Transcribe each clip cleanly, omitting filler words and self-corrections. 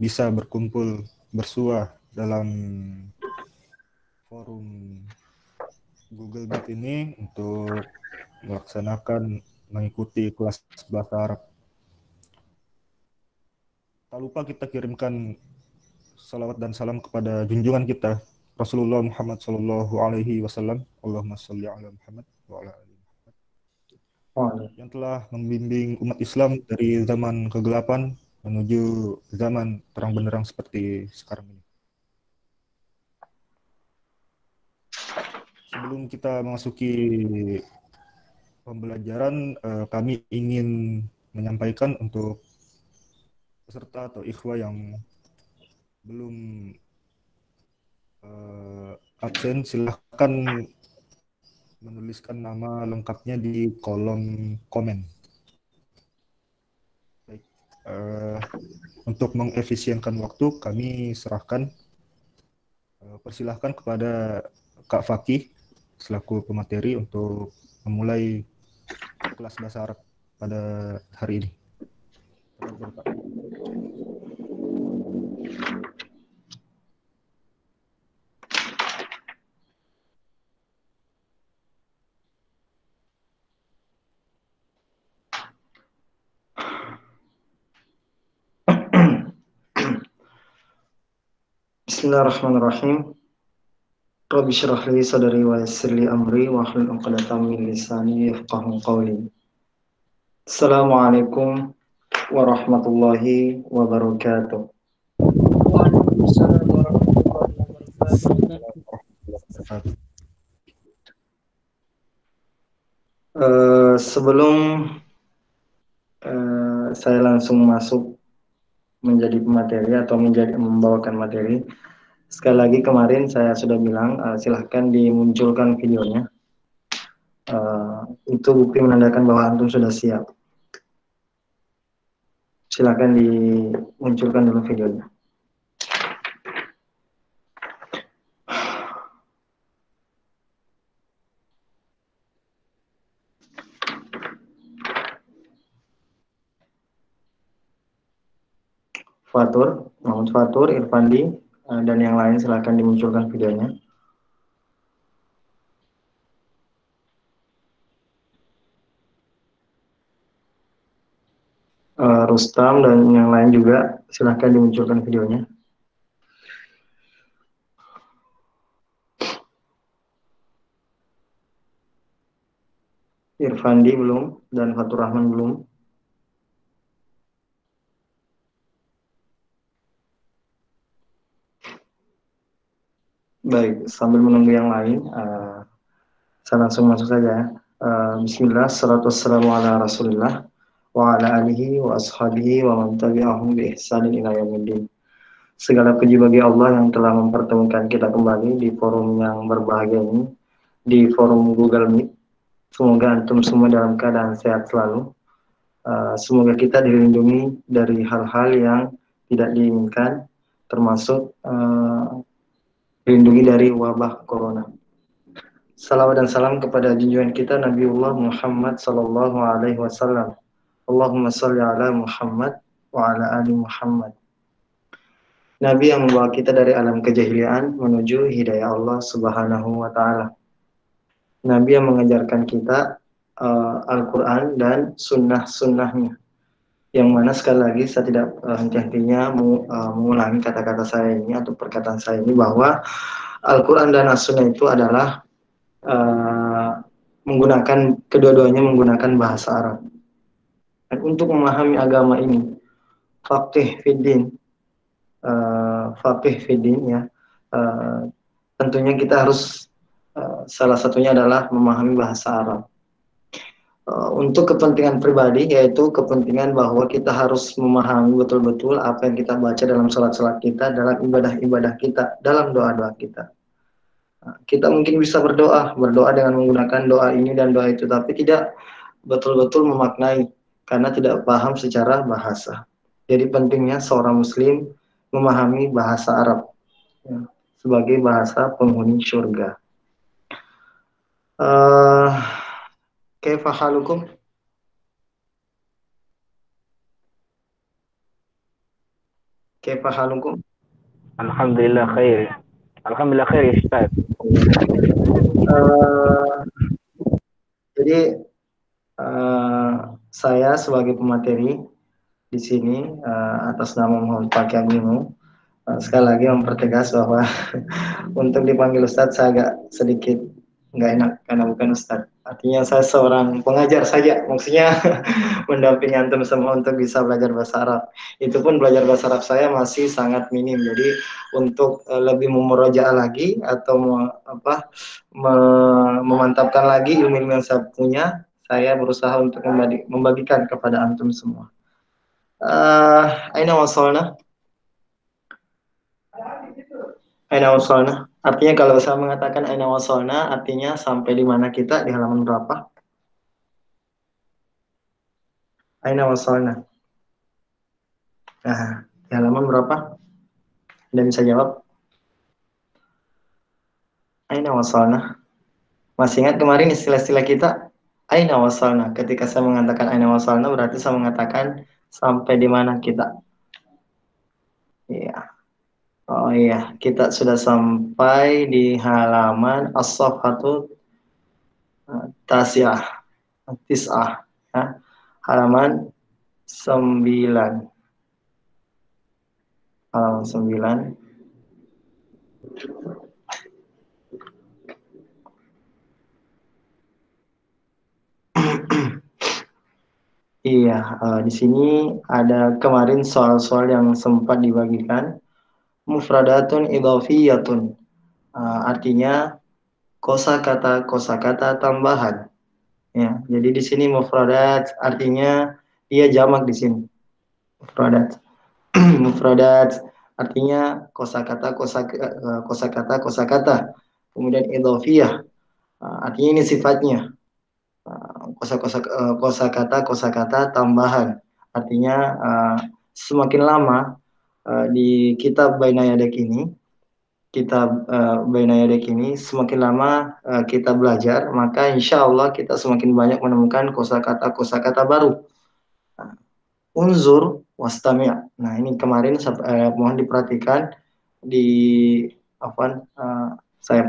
bisa berkumpul bersua dalam forum Google Meet ini untuk mengikuti kelas bahasa Arab. Tak lupa kita kirimkan salawat dan salam kepada junjungan kita Rasulullah Muhammad Sallallahu Alaihi Wasallam. Allahumma salli ala Muhammad wa ala ali Muhammad, yang telah membimbing umat Islam dari zaman kegelapan menuju zaman terang benderang seperti sekarang ini. Sebelum kita memasuki pembelajaran, kami ingin menyampaikan untuk peserta atau ikhwah yang belum absen, silahkan menuliskan nama lengkapnya di kolom komen. Baik, untuk mengefisienkan waktu, kami persilahkan kepada Kak Fakih selaku pemateri untuk memulai kelas bahasa Arab pada hari ini. Tafadhol, Kak. Bismillahirrahmanirrahim. Rabbi shrah li sadri wa yassir li amri wa hlul 'uqdatam min lisani yafqahu qawli. Assalamualaikum warahmatullahi wabarakatuh. Waalaikumsalam warahmatullahi wabarakatuh. Sebelum saya langsung masuk menjadi pemateri atau membawakan materi, sekali lagi kemarin saya sudah bilang silahkan dimunculkan videonya. Itu bukti menandakan bahwa antum sudah siap. Silakan dimunculkan dulu videonya. Muhammad Fatur, Irfandi, dan yang lain silakan dimunculkan videonya. Rustam dan yang lain juga silakan dimunculkan videonya. Irfandi belum dan Fatur Rahman belum. Baik, sambil menunggu yang lain, saya langsung masuk saja. Bismillah, salatu wassalamu ala rasulillah wa ala alihi wa ashabihi wa man tabi'ahum bi ihsanin ila yaumiddin. Segala puji bagi Allah yang telah mempertemukan kita kembali di forum yang berbahagia ini, di forum Google Meet. Semoga antum semua dalam keadaan sehat selalu. Semoga kita dilindungi dari hal-hal yang tidak diinginkan, termasuk dilindungi dari wabah corona. Salawat dan salam kepada junjungan kita Nabiullah Muhammad sallallahu alaihi wasallam. Allahumma shalli ala Muhammad wa ala ali Muhammad. Nabi yang membawa kita dari alam kejahilian menuju hidayah Allah Subhanahu wa taala. Nabi yang mengajarkan kita Al-Qur'an dan sunnah-sunnahnya. Yang mana sekali lagi saya tidak henti-hentinya mengulangi kata-kata saya ini atau perkataan saya ini bahwa Al-Quran dan As-Sunnah itu adalah kedua-duanya menggunakan bahasa Arab. Dan untuk memahami agama ini, faqih fiddin ya, tentunya kita harus salah satunya adalah memahami bahasa Arab. Untuk kepentingan pribadi, yaitu kepentingan bahwa kita harus memahami betul-betul apa yang kita baca dalam salat-salat kita, dalam ibadah-ibadah kita, dalam doa-doa kita. Kita mungkin bisa berdoa dengan menggunakan doa ini dan doa itu, tapi tidak betul-betul memaknai karena tidak paham secara bahasa. Jadi pentingnya seorang muslim memahami bahasa Arab ya, sebagai bahasa penghuni surga. Kaifa halukum? Kaifa halukum? Alhamdulillah khair. Alhamdulillah khair ya Ustaz. Eh, jadi saya sebagai pemateri di sini atas nama Muhammad Fakih Aminu sekali lagi mempertegas bahwa untuk dipanggil Ustadz saya agak sedikit nggak enak karena bukan Ustadz. Artinya saya seorang pengajar saja, maksudnya mendampingi antum semua untuk bisa belajar bahasa Arab. Itu pun belajar bahasa Arab saya masih sangat minim. Jadi untuk lebih memurojaah lagi atau memantapkan lagi ilmu-ilmu yang saya punya, saya berusaha untuk membagikan kepada antum semua. Aina wasolna? Aina wasolna. Artinya kalau saya mengatakan aina wasolna, artinya sampai di mana kita, di halaman berapa? Aina wasolna. Nah, di halaman berapa? Anda bisa jawab? Aina wasolna. Masih ingat kemarin istilah-istilah kita? Aina wasolna. Ketika saya mengatakan aina wasolna, berarti saya mengatakan sampai di mana kita. Iya. Oh iya, kita sudah sampai di halaman as-safhatu tasiah, tis'ah, ya. Halaman 9. Halaman 9. Iya, di sini ada kemarin soal-soal yang sempat dibagikan. Mufradatun idhofiyatun, artinya kosakata tambahan. Ya, jadi di sini mufradat artinya dia jamak di sini. Mufradat, mufradat artinya kosakata. Kemudian idhofiyah, artinya ini sifatnya. Kosakata tambahan. Artinya semakin lama di kitab Bainayadek ini, semakin lama kita belajar, maka insya Allah kita semakin banyak menemukan kosakata baru. Unzur wastami'. Nah ini kemarin mohon diperhatikan di saya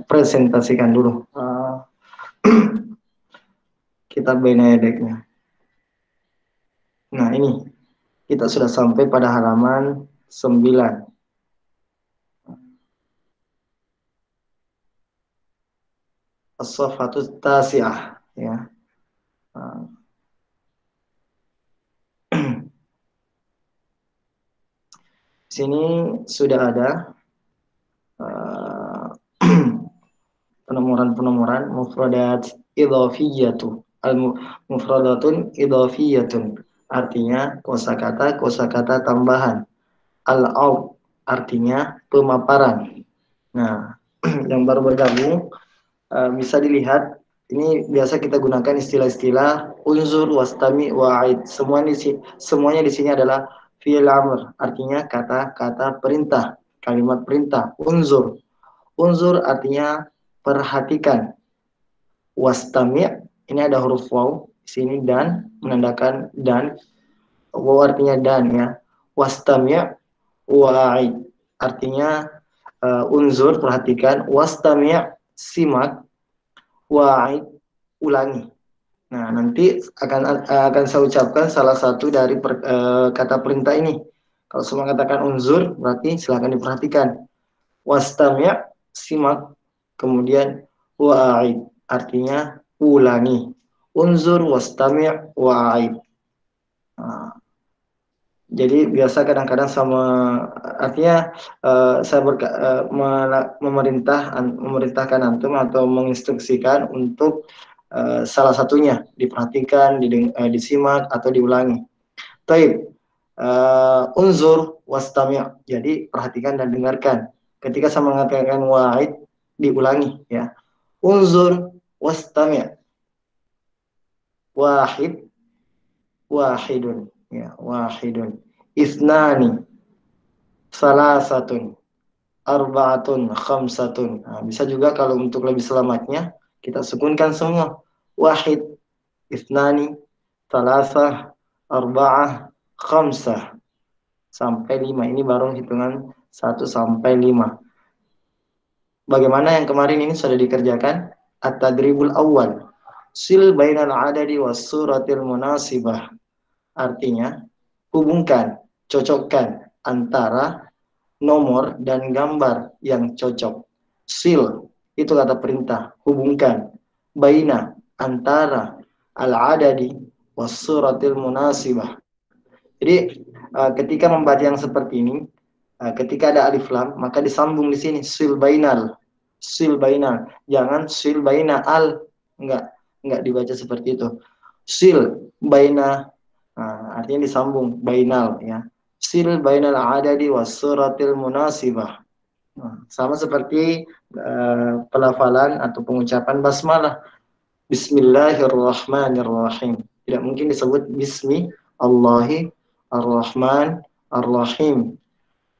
presentasikan dulu kitab Bainayadeknya. Nah ini kita sudah sampai pada halaman 9. As-safhatut tasi'ah, ya. Di sini sudah ada penemuran mufradat idhafiyatu. Mufradatun idhafiyatun, artinya kosakata tambahan. Al-aw artinya pemaparan. Nah, yang baru bergabung bisa dilihat ini biasa kita gunakan istilah-istilah unzur wastami wa'id. Semuanya di sini adalah fi'il amr, artinya kata-kata perintah, kalimat perintah. Unzur artinya perhatikan. Wastami' ini ada huruf waw di sini dan menandakan dan. Waw artinya dan, ya. Wastami' wa'id artinya unzur perhatikan, wastami' simak, wa'id ulangi. Nah, nanti akan saya ucapkan salah satu dari kata perintah ini. Kalau saya mengatakan unzur, berarti silakan diperhatikan. Wastami' simak, kemudian wa'id artinya ulangi. Unzur wastami' wa'id. Nah, jadi biasa kadang-kadang artinya saya memerintahkan antum atau menginstruksikan untuk salah satunya diperhatikan, disimak atau diulangi. Taib, unzur wastami', jadi perhatikan dan dengarkan. Ketika saya mengatakan wa'id, diulangi, ya. Unzur wastami', wahidun, ya, wahidun, isnani, salasatun, arba'atun, khamsatun. Nah, bisa juga kalau untuk lebih selamatnya kita sukunkan semua. Wahid, isnani, salasah, arba'ah, khamsah. sampai 5. Ini baru hitungan 1 sampai 5. Bagaimana yang kemarin ini sudah dikerjakan? At-tadribul awal. Sil bainal adadi was suratil munasibah. Artinya, hubungkan, cocokkan antara nomor dan gambar yang cocok. Sil, itu kata perintah, hubungkan. Baina, antara al-adadi was suratil munasibah. Jadi, ketika membaca yang seperti ini, ketika ada alif lam, maka disambung di sini, sil bainal. Sil bainal. Jangan sil baina al. Enggak dibaca seperti itu. Sil baina, artinya disambung, bainal ya. Sil bainal adadi was suratil munasibah. Sama seperti pelafalan atau pengucapan basmalah. Bismillahirrahmanirrahim. Tidak mungkin disebut bismi Allahi ar-Rahman ar-Rahim.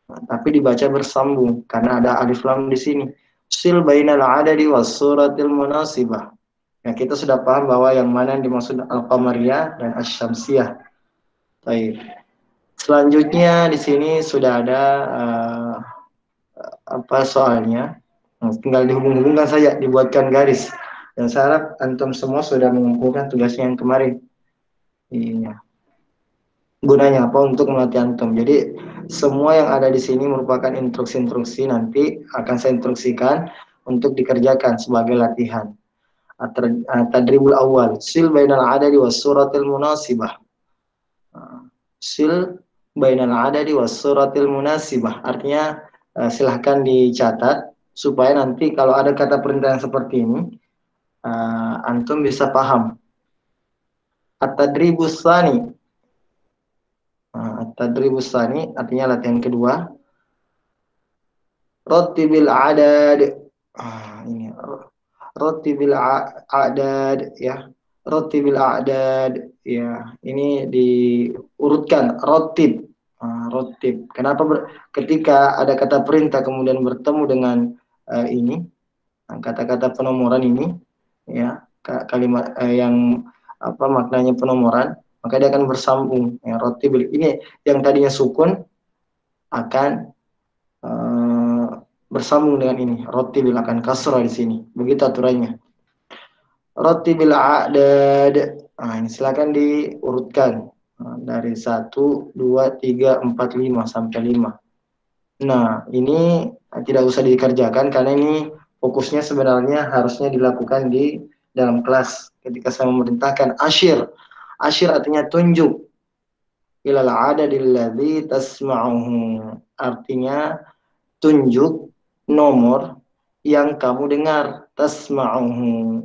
Tapi dibaca bersambung karena ada alif lam di sini. Sil bainal adadi was suratil munasibah. Ya, kita sudah paham bahwa yang mana yang dimaksud al-qamariyah dan asy-syamsiyah. Baik. Selanjutnya di sini sudah ada soalnya. Tinggal dihubung-hubungkan saja, dibuatkan garis. Dan saya harap antum semua sudah mengumpulkan tugasnya yang kemarin. Iya. Gunanya apa? Untuk melatih antum. Jadi semua yang ada di sini merupakan instruksi-instruksi, nanti akan saya instruksikan untuk dikerjakan sebagai latihan. Tadribul awal, sil bainal adadi was suratil munasibah. Sil bainal adadi was suratil munasibah. Artinya silahkan dicatat supaya nanti kalau ada kata perintah yang seperti ini, antum bisa paham. At-tadribus tsani. At-tadribus tsani artinya latihan kedua. Rattibil adad. Ini Rattibil a'dad ya. Rattibil a'dad ya. Ini diurutkan rattib. Rattib. Kenapa ketika ada kata perintah kemudian bertemu dengan ini kata-kata penomoran ini ya, kalimat yang maknanya penomoran, maka dia akan bersambung ya. Rattibil ini yang tadinya sukun akan bersambung dengan ini. Rattibil akan kasrah di sini. Begitu aturannya. Rattibil a'dad. Ini silakan diurutkan dari 1 2 3 4 5 sampai 5. Nah, ini tidak usah dikerjakan karena ini fokusnya sebenarnya harusnya dilakukan di dalam kelas ketika saya memerintahkan asyir. Asyir artinya tunjuk. Ilal adadil ladzi tasma'uhu. Artinya tunjuk nomor yang kamu dengar. Tasma'uhu.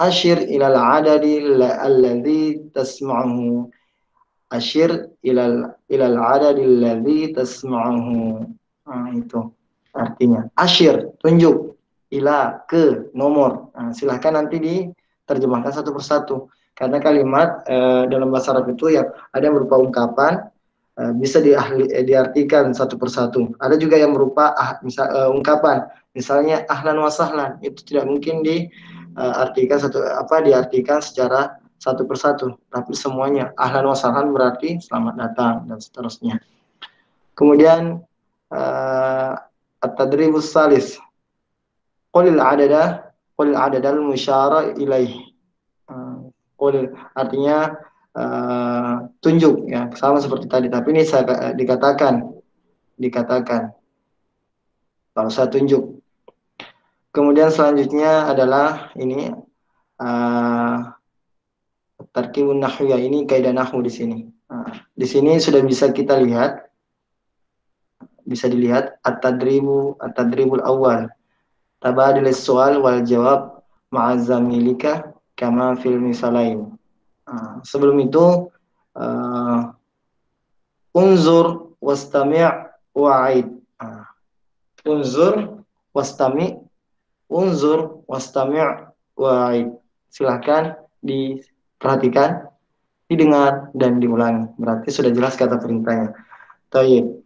Asyir ilal adadi alladhi tasma'uhu. Asyir ilal adadi alladhi tasma'uhu. Itu artinya. Asyir, tunjuk. Ila, ke, nomor. Silahkan nanti diterjemahkan satu persatu. Karena kalimat dalam bahasa Arab itu yang ada yang berupa ungkapan, bisa diartikan satu persatu. Ada juga yang berupa ungkapan, misalnya ahlan wa sahlan, itu tidak mungkin diartikan secara satu persatu, tapi semuanya ahlan wa sahlan berarti selamat datang dan seterusnya. Kemudian at-tadribus salis, qulil adadal musyara ilaih. Qul artinya tunjuk ya, sama seperti tadi, tapi ini saya dikatakan kalau saya tunjuk. Kemudian selanjutnya adalah ini tarkibun nahwiyah, ini kaidah nahwu di sini. Di sini sudah bisa kita lihat, bisa dilihat at-tadribul awal, tabadilis soal wal jawab ma'azamilika kama fil misalain. Sebelum itu unzur wastami' wa'id. Unzur wastami' wa'id. Silahkan diperhatikan, didengar dan diulangi. Berarti sudah jelas kata perintahnya. Tayyib.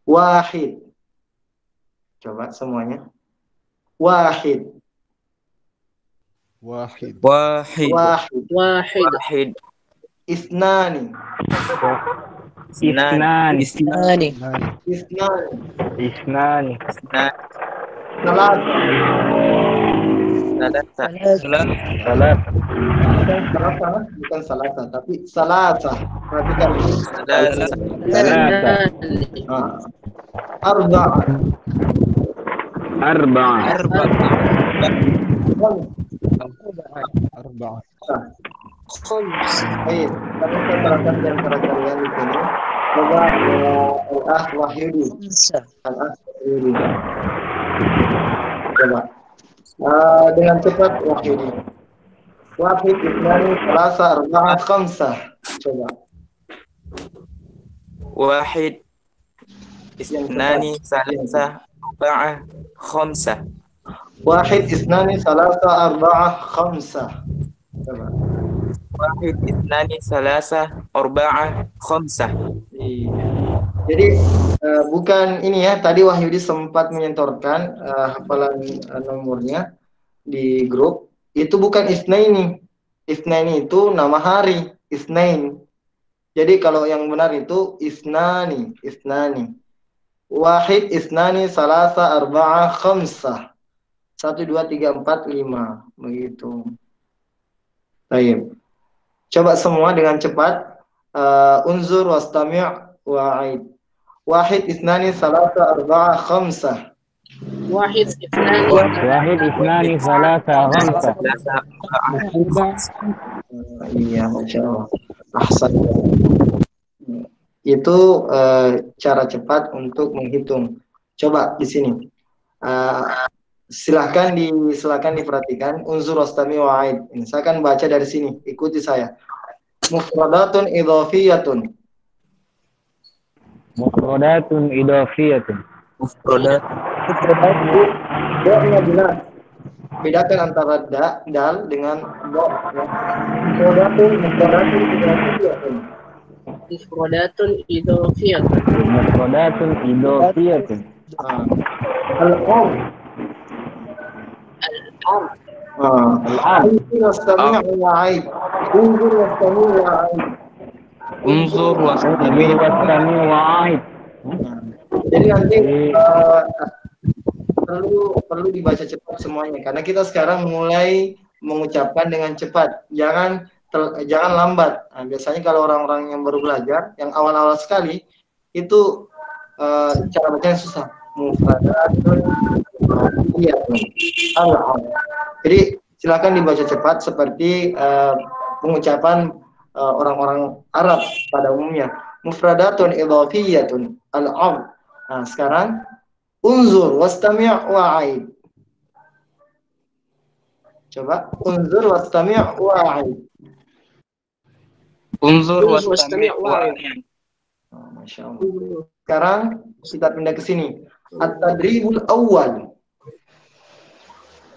Wahid. Coba semuanya. Wahid. Wahid. Wahid. Isnani. Isnan. Isnani. Isnan. Isnan. Salat. Salat. Salasa, bukan salasa, tapi salasa. Perhatikan. Salasa. Arba'a. Arba'ah. Arba'ah. Baik, kami terapkan di antara kalian di sini. Coba Al-Akh Wahyudi. Al-Akh Wahyudi. Coba. Dengan cepat Wahyudi. Wahid, Isnani, Salasa, Arba'ah, Khamsah. Coba. واحد اثنان ثلاثة أربعة خمسة. Wahid, Isnani, Salasa, Arba'ah, Khamsah. Coba. واحد اثنان ثلاثة أربعة خمسة. Jadi bukan ini ya, tadi Wahyudi sempat menyentorkan hafalan nomornya di grup. Itu bukan Isnaini. Isnaini itu nama hari, Isnain. Jadi kalau yang benar itu Isnani, Isnani. Wahid, Isnani, Salasa, Arba'ah, Khamsah. 1, 2, 3, 4, 5. Begitu. Baik. Coba semua dengan cepat. Unzur wastami' wa'id. Wahid, Isnani, Salasa, Arba'ah, Khamsah. واحد اثنان Wahid, Isnani, Salasa, Khamsah. Iya, Masya Allah. Ahsan. Itu cara cepat untuk menghitung. Coba di sini. Silakan diperhatikan. Unzur wastami wa'id. Ini saya akan baca dari sini. Ikuti saya. Mufradatun idhafiyatun. Mufradatun idhafiyatun. Do-nya jelas. Bedakan antara dal dengan do. Mufradatun idhafiyatun. مفردات إضافية. Mufradatun idhafiyatun. Al-am. Unzur wastami' wa'id. Unzur wastami' wa'id. انظر Amir wastami wa'id. Jadi nanti perlu dibaca cepat semuanya karena kita sekarang mulai mengucapkan dengan cepat. Jangan lambat. Nah, biasanya kalau orang-orang yang baru belajar, yang awal-awal sekali itu cara bacanya susah. Mufradatun. Iya. Jadi silakan dibaca cepat seperti pengucapan orang-orang Arab pada umumnya. Mufradatun idhafiyatun al-am. Nah, sekarang unzur wastami' wa'id. Coba unzur wastami' wa'id. انظر واستمع وعي. Masya Allah. Sekarang kita pindah ke sini. At-tadribul awal.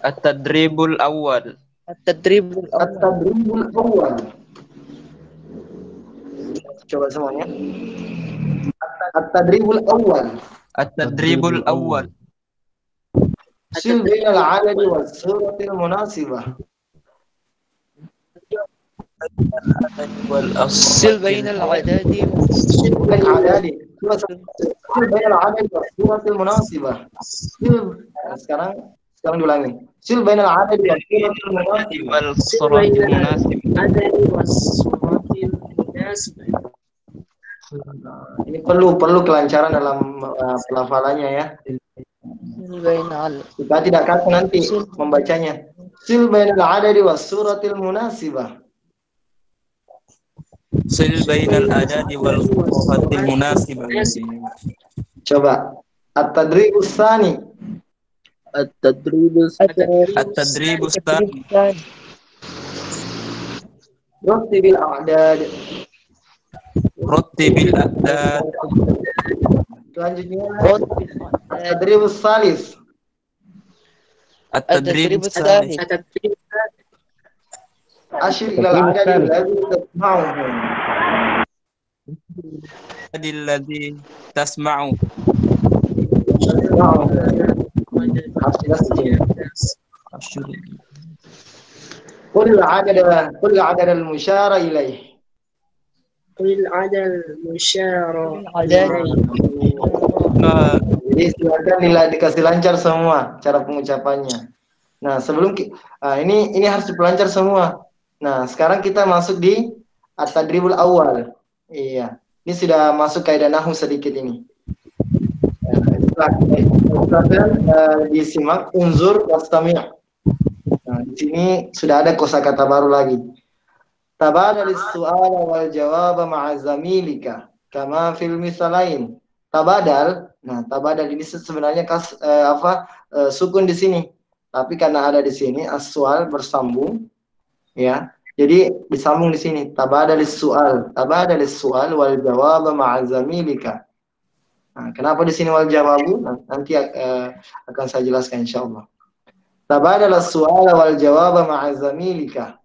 التدريب الأول. At-tadribul At-tadribul awal. Coba semuanya. At-tadribul awal. التدريب الأول. Sil bainal adadi was suratil munasibah. Sil bainal adadi Sil bainal adadi. Sil bainal adadi was suratil munasibah. Sekarang diulangi. Sil bainal adadi was suratil munasibah. والصورة المناسبة. العدد والصورة المناسبة. Ini perlu kelancaran dalam pelafalannya ya. sil bainal Supaya tidak kaku nanti membacanya. Sil bainal adadi was suratil munasibah. صل بين الأعداد والصورة المناسبة. Coba. At-tadribus tsani. at-tadribul التدريب الثاني. Rattibil a'dad. رتب الأعداد. Selanjutnya at-tadribus tsalis. التدريب at-tadribul الثالث. thalith Ashir ilal adadi alladhi tasma'uhu. الذي تسمع. Qul adad al-musyara ilaih. Qul adal musyara العدد Nah, Jadi silakan dikasih lancar semua cara pengucapannya. Nah, ini harus dipelancar semua. Nah, sekarang kita masuk di at-tadribul awal. Iya. Ini sudah masuk kaidah nahwu sedikit ini. Silakan disimak unzur wastami'. Nah, di sini sudah ada kosakata baru lagi. Tabadalis su'ala wal jawab ma'a zamilika kama fil misalain. Tabadal. Nah, tabadal ini sebenarnya sukun di sini. Tapi karena ada di sini as-su'al bersambung, ya. Jadi disambung di sini. Tabadalis su'al wal jawab ma'a zamilika. Nah, kenapa di sini wal jawabu? Nanti akan saya jelaskan insyaallah. Tabadalas su'al wal jawab ma'a zamilika.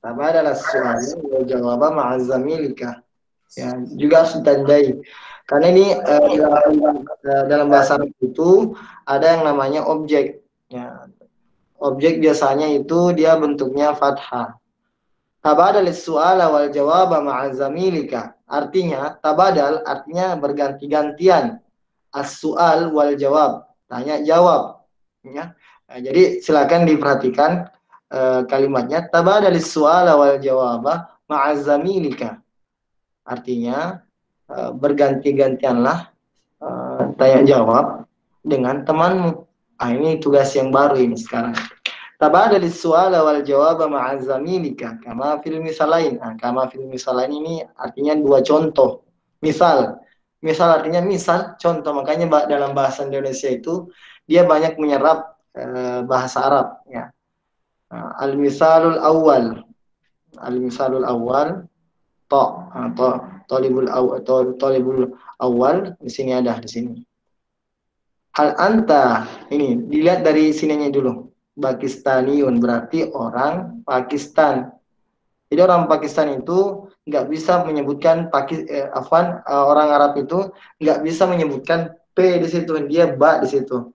Tabadalah su'al wal jawab ma'a zamilika. Ya, juga harus ditandai. Karena ini dalam bahasa Arab itu ada yang namanya objek. Ya. Objek biasanya itu dia bentuknya fathah. Tabadalis su'ala wal jawab ma'a zamilika. Artinya tabadal artinya berganti-gantian. As-su'al wal jawab. Tanya jawab. Ya. Nah, jadi silakan diperhatikan kalimatnya tabadalis su'ala wal jawaba ma'a zamilika. Artinya berganti-gantianlah tanya jawab dengan temanmu. Ini tugas yang baru ini sekarang. Tabadalis su'ala wal jawaba ma'a zamilika kama fil misalain. Kama fil misalain ini artinya dua contoh. Misal artinya misal, contoh. Makanya dalam bahasa Indonesia itu dia banyak menyerap bahasa Arab, ya. Al-misalul awal tolibul awal di sini ada di sini. Hal anta ini dilihat dari sininya dulu. Pakistaniun berarti orang Pakistan. Jadi orang Pakistan itu nggak bisa menyebutkan orang Arab itu nggak bisa menyebutkan p di situ, dia ba di situ.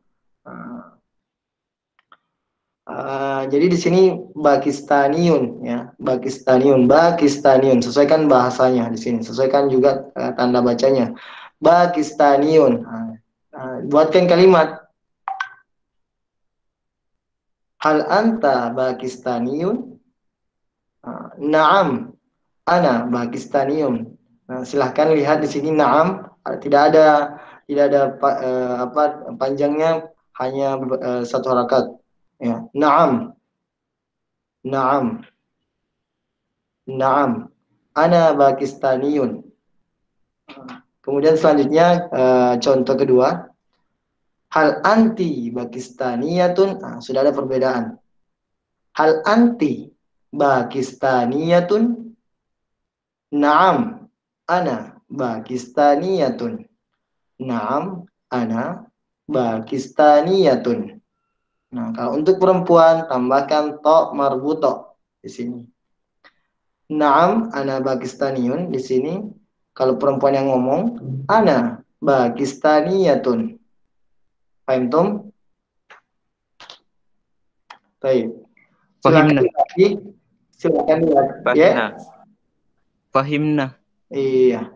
Jadi di sini Pakistaniun, ya, Pakistaniun. Sesuaikan bahasanya di sini. Sesuaikan juga tanda bacanya. Pakistaniun. Buatkan kalimat. Hal anta Pakistaniun? Naam, ana Pakistaniun. Nah, silahkan lihat di sini naam, tidak ada panjangnya, hanya satu harakat. Ya, naam, ana Pakistaniun. Kemudian selanjutnya contoh kedua, hal anti Pakistaniyatun. Sudah ada perbedaan. Hal anti Pakistaniyatun? Naam, ana Pakistaniyatun. Naam, ana Pakistaniyatun. Nah, kalau untuk perempuan tambahkan to marbuto di sini. Naam, ana Pakistaniyun di sini. Kalau perempuan yang ngomong, ana Pakistaniyatun. Paham tum? Baik. Silakan lihat. Ya. Fahimna. Iya.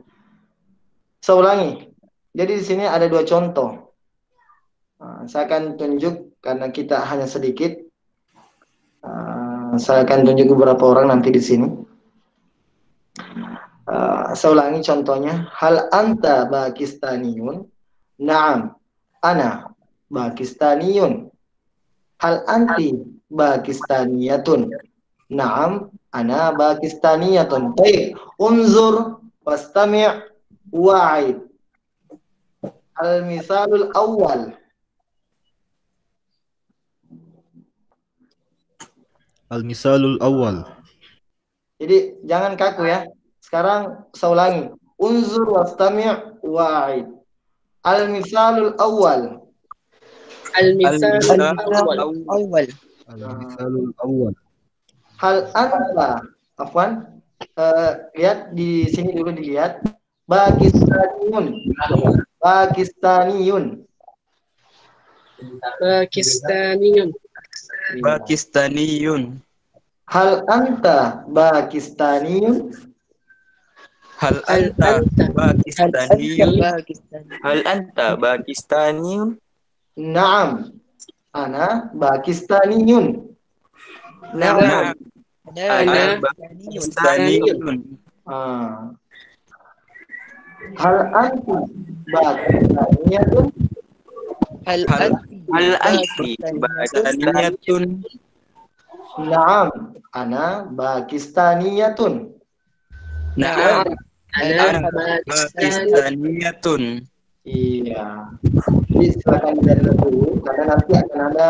Saya ulangi. Jadi di sini ada dua contoh. Saya akan tunjuk karena kita hanya sedikit. Saya akan tunjuk beberapa orang nanti di sini. Saya ulangi contohnya. Hal anta Pakistaniyun? Naam, ana Pakistaniyun. Hal anti Pakistaniyatun? Naam, ana Pakistaniyatun. Baik, unzur wastami' wa'id. Al-misalul awal. Al-misalul awal. Jadi jangan kaku ya. Sekarang saya ulangi. Unzur wastami' wa'id. Al-misalul awal. Al-misalul awal. أول Al-misalul awal. Hal anta, afwan, lihat di sini dulu dilihat. Pakistaniyun. Pakistaniyun. Pakistaniyun. Hal anta Pakistaniyun? Hal هل anta أنت هل أنت Pakistaniyun? باكستاني؟ Hal anta Pakistaniyun? Naam, ana Pakistaniyun. نعم Nah, أنا ana أنا باكستاني. Pakistaniyun. Ah. Hal anti Pakistaniyatun? هل Hal أنت hal anti باكستانية؟ Pakistaniyatun? Naam, ana Pakistaniyatun. نعم نعم أنا أنا Ana باكستاني. Pakistaniyatun. Iya. Jadi silakan dicatat dulu karena nanti akan ada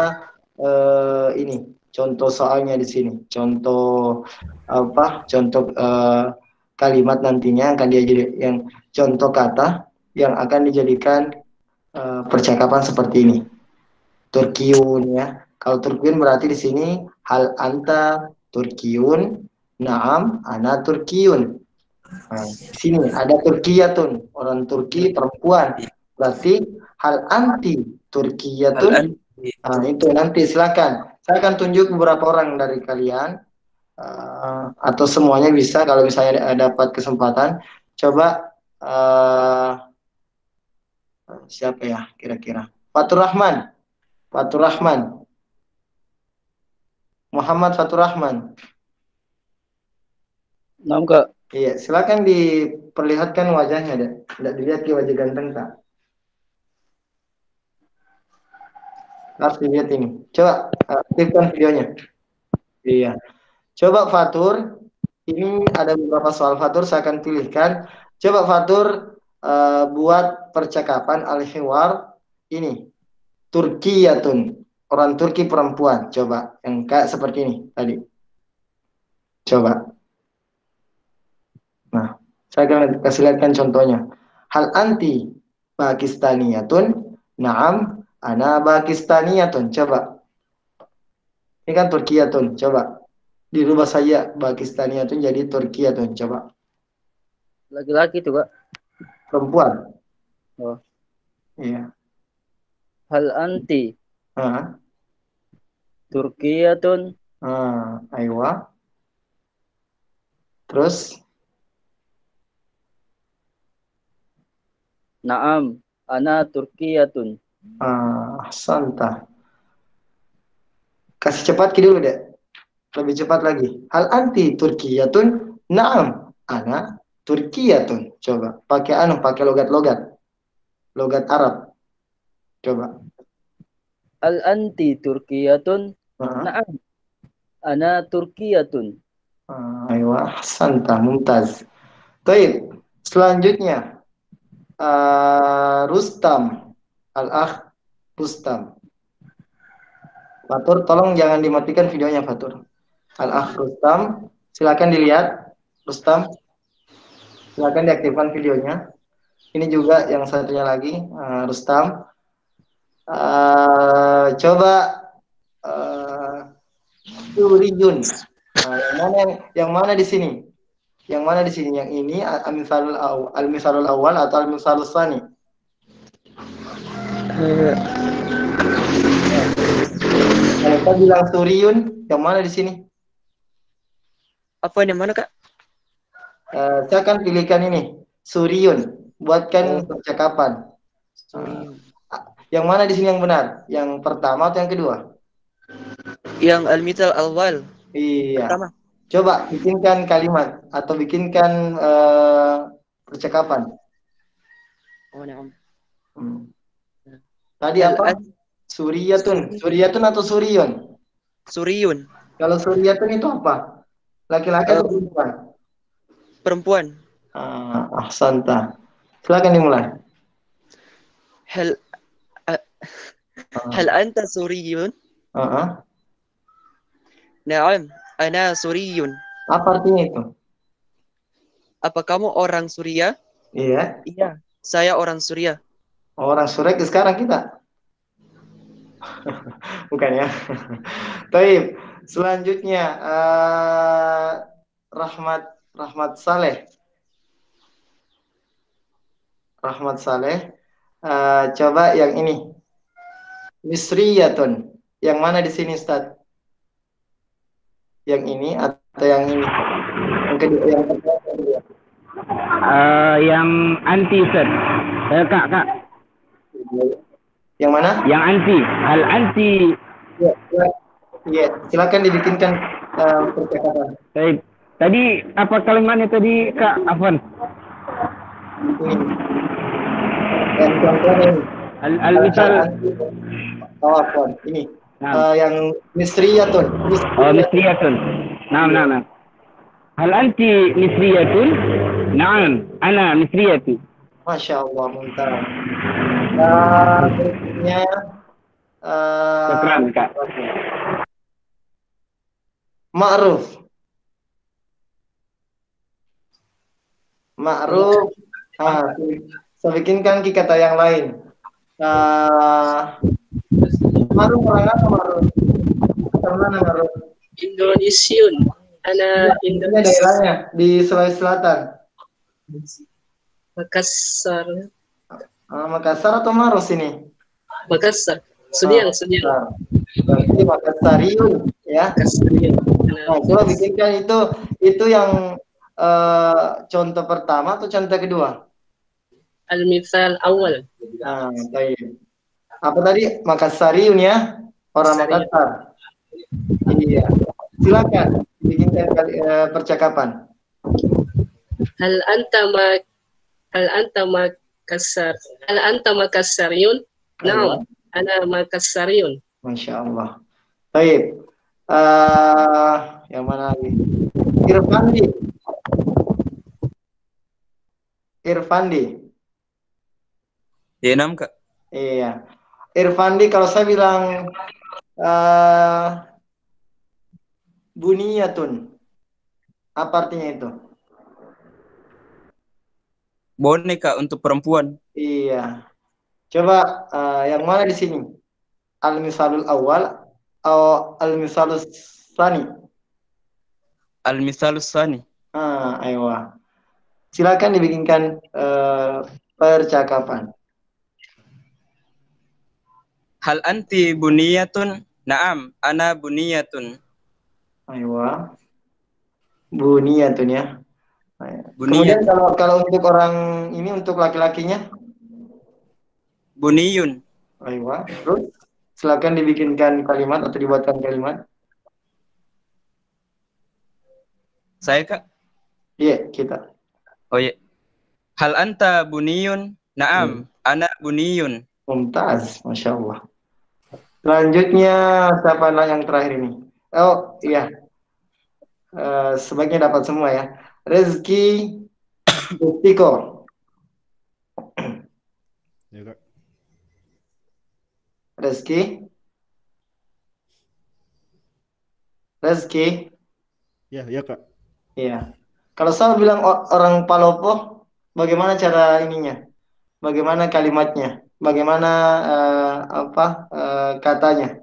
ini contoh soalnya di sini. Contoh apa? Contoh kalimat nantinya akan dia jadi yang contoh kata yang akan dijadikan percakapan seperti ini. Turkiun ya. Kalau Turkiun berarti di sini hal anta Turkiun, naam ana Turkiun. Nah, di sini ada Turkiyatun, orang Turki perempuan. Berarti hal anti Hal Turkiyatun. anti Nah, itu nanti silakan. Saya akan tunjuk beberapa orang dari kalian atau semuanya bisa kalau misalnya dapat kesempatan. Coba siapa ya kira-kira? Fatur Rahman. Fatur Rahman. Muhammad Fatur Rahman. Naam Kak. Iya, silakan diperlihatkan wajahnya deh. Tidak dilihat ke wajah ganteng tak? Harus dilihat ini. Coba aktifkan videonya. Iya. Coba Fatur, ini ada beberapa soal Fatur saya akan pilihkan. Coba Fatur buat percakapan al-hiwar ini. Turkiyatun, orang Turki perempuan. Coba yang kayak seperti ini tadi. Coba. Nah, saya akan kasih lihatkan contohnya. Hal anti Pakistaniyatun? Naam, ana Pakistaniyatun. Coba. Ini kan Turkiyatun. Coba. Dirubah saja Pakistaniyatun jadi Turkiyatun. Coba. Laki-laki tuh Kak. Perempuan. Oh. Iya. Hal anti Ah, Turkiyatun? aywa. Terus, Naam, ana Turkiyatun. santa. Kasih cepat ke dulu deh. Lebih cepat lagi. Hal anti Turkiyatun? Naam, ana Turkiyatun. Coba. Pakai pakai logat-logat. Logat Arab. Coba. Al anti Turkiyatun? Ah, Naam, ana Turkiyatun. aywa, santa, mumtaz. Baik. Selanjutnya, Rustam. Al-akh Rustam. Fatur, tolong jangan dimatikan videonya, Fatur. Al-akh Rustam, silakan dilihat. Rustam, silakan diaktifkan videonya. Ini juga yang satunya lagi, Rustam. Coba Suriyun. Yang mana di sini? Yang mana di sini? Yang ini al-misalul awal atau al-misalul tsani? Kalau kita bilang Suriyun, yang mana di sini? Apa yang mana Kak? Saya akan pilihkan ini, Suriyun. Buatkan percakapan. Suriun. Yang mana di sini yang benar? Yang pertama atau yang kedua? Yang al-mithal awal. Iya. Pertama. Coba bikinkan kalimat atau bikinkan percakapan. Oh, na'am. Tadi apa? Suriyatun. Suriyatun atau Suriyun? Suriyun. Kalau Suriyatun itu apa? Laki-laki atau perempuan? Perempuan. Ahsanta. Silakan dimulai. Hal hal anta Suriyun? Naam, ana Suriyun. Apa artinya itu? Apa kamu orang Suria? Iya. Iya, saya orang Suria. Orang Surek sekarang kita. Bukan ya. Baik. Selanjutnya Rahmat Saleh. Rahmat Saleh. Coba yang ini. Misriyatun. Yang mana di sini, Ustaz? Yang ini atau yang ini? Yang kedua, yang kedua. Yang anti Ustaz. Kak. Yang mana? Yang anti. Hal anti. Ya, ya. Silakan dibikinkan percakapan. Baik. Tadi apa kalimatnya tadi Kak Afwan? Ini. Dan contohnya ini. Al-misal. Afwan. Ini. Nah. Yang misriyatun. Misriyatun. Nah. Hal anti misriyatun? Naam, ana misriyati. Masya Allah, mantap. Berikutnya Syukran, Kak. Ma'ruf. Saya bikinkan kata yang lain. Ma'ruf orang apa Ma'ruf? Mana Ma'ruf? Indonesian. Ana Ini Indonesia. daerahnya di Sulawesi Selatan. Makassar. Makassar atau Maros ini? Makassar. Sudiang. Berarti Makassariun, ya. Makassariun. Nah, coba bikinkan itu yang contoh pertama atau contoh kedua? Al-mithal awal. Nah, baik. Apa tadi? Makassariun ya, orang Makassar. Iya. Silakan bikinkan percakapan. Hal anta Makassar. Hal anta Makassariun? Naam, ana Makassariun. Masya Allah. Baik. Yang mana lagi? Irfandi. Ya, 6 Kak. Iya. Irfandi kalau saya bilang buniyatun. Apa artinya itu? Boneka untuk perempuan. Iya. Coba yang mana di sini? Al-misalul awal atau al-misalus tsani? Al-misalus tsani. Ayo. Silakan dibikinkan percakapan. Hal anti buniyatun? Naam, ana buniyatun. Ayo. Buniyatun ya. Buniyat. Kemudian kalau untuk orang ini, untuk laki-lakinya? Buniyun. Ayo. Terus silakan dibikinkan kalimat atau dibuatkan kalimat. Saya Kak? Iya, kita. Oh iya. Hal anta buniyun? Naam, ana buniyun. Mumtaz, Masya Allah. Selanjutnya, siapa yang terakhir ini? Oh, iya. Sebaiknya dapat semua ya. Rezeki Rustiko. Ya, Kak. Rezeki. Ya, Kak. Iya. Kalau saya bilang orang Palopo, bagaimana cara ininya? Bagaimana kalimatnya? Bagaimana katanya?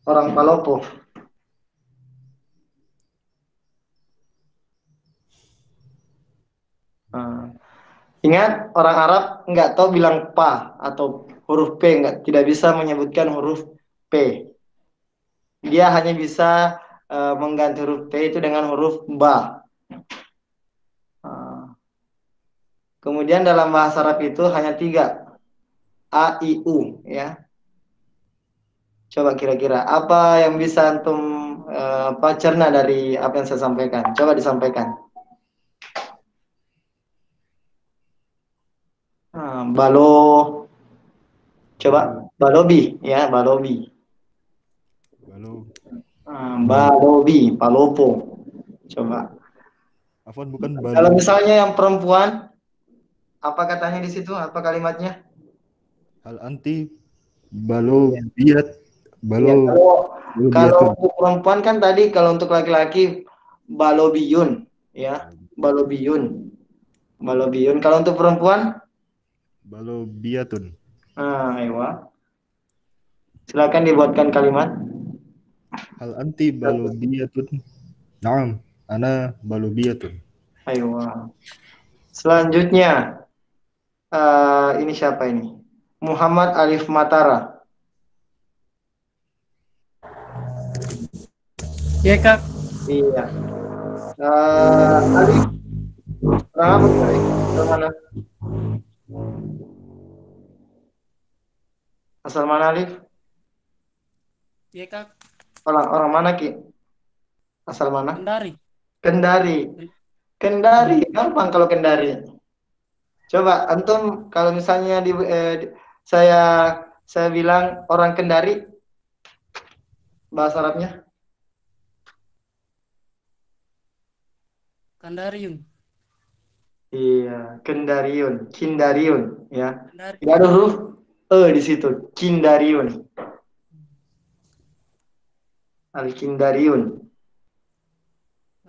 Orang Palopo. Ingat, orang Arab nggak tahu bilang pa atau huruf P, tidak bisa menyebutkan huruf P. Dia hanya bisa mengganti huruf P itu dengan huruf ba. Kemudian dalam bahasa Arab itu hanya 3, A, I, U, ya. Coba kira-kira apa yang bisa antum cerna dari apa yang saya sampaikan? Coba disampaikan. Balobi, ya, balobi. Balobi, palopo. Coba. Afwan, bukan balo. Kalau misalnya yang perempuan, apa katanya di situ? Apa kalimatnya? Hal anti balobiyat. Ya, kalau untuk perempuan kan tadi, kalau untuk laki-laki balobiyun, ya, balobiyun. Kalau untuk perempuan balobiyatun. Ayo. Silakan dibuatkan kalimat. Hal anti balobiyatun? Naam, ana balobiyatun. Ayo. Selanjutnya, ini siapa ini? Muhammad Alif Matara. Ya, Kak. Iya. Alif, orang apa tuh, Alif? Asal mana? Asal mana, Alif? Iya Kak, Orang mana, Ki? Asal mana? Kendari. Kendari. Kendari, gampang kalau Kendari. Coba antum kalau misalnya saya saya bilang orang Kendari, bahasa Arabnya Kandariun. iya, Kendariun, Kindariun, ya. Kendari. Tidak ada huruf di situ, Kindariun, Al-Kindariun,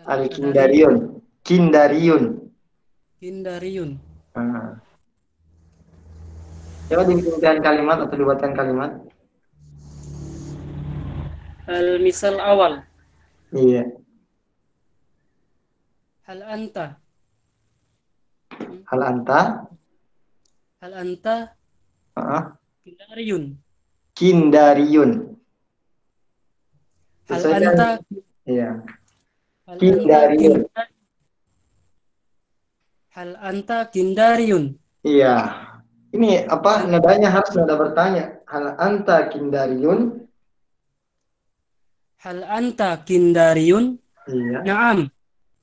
Al-Kindariun, Kindariun. Kindariun. Nah, coba dibikinkan kalimat atau dibuatkan kalimat. Al-misal awal. Iya, Hal anta. hal anta, Hal anta kindariun. Kindariun. Hal Sesuaikan, anta iya, hal anta Kindariun. Hal anta kindariun. Iya. Ini apa nadanya harus nada bertanya. Hal anta kindariun? Hal anta kindariun? Iya. Naam,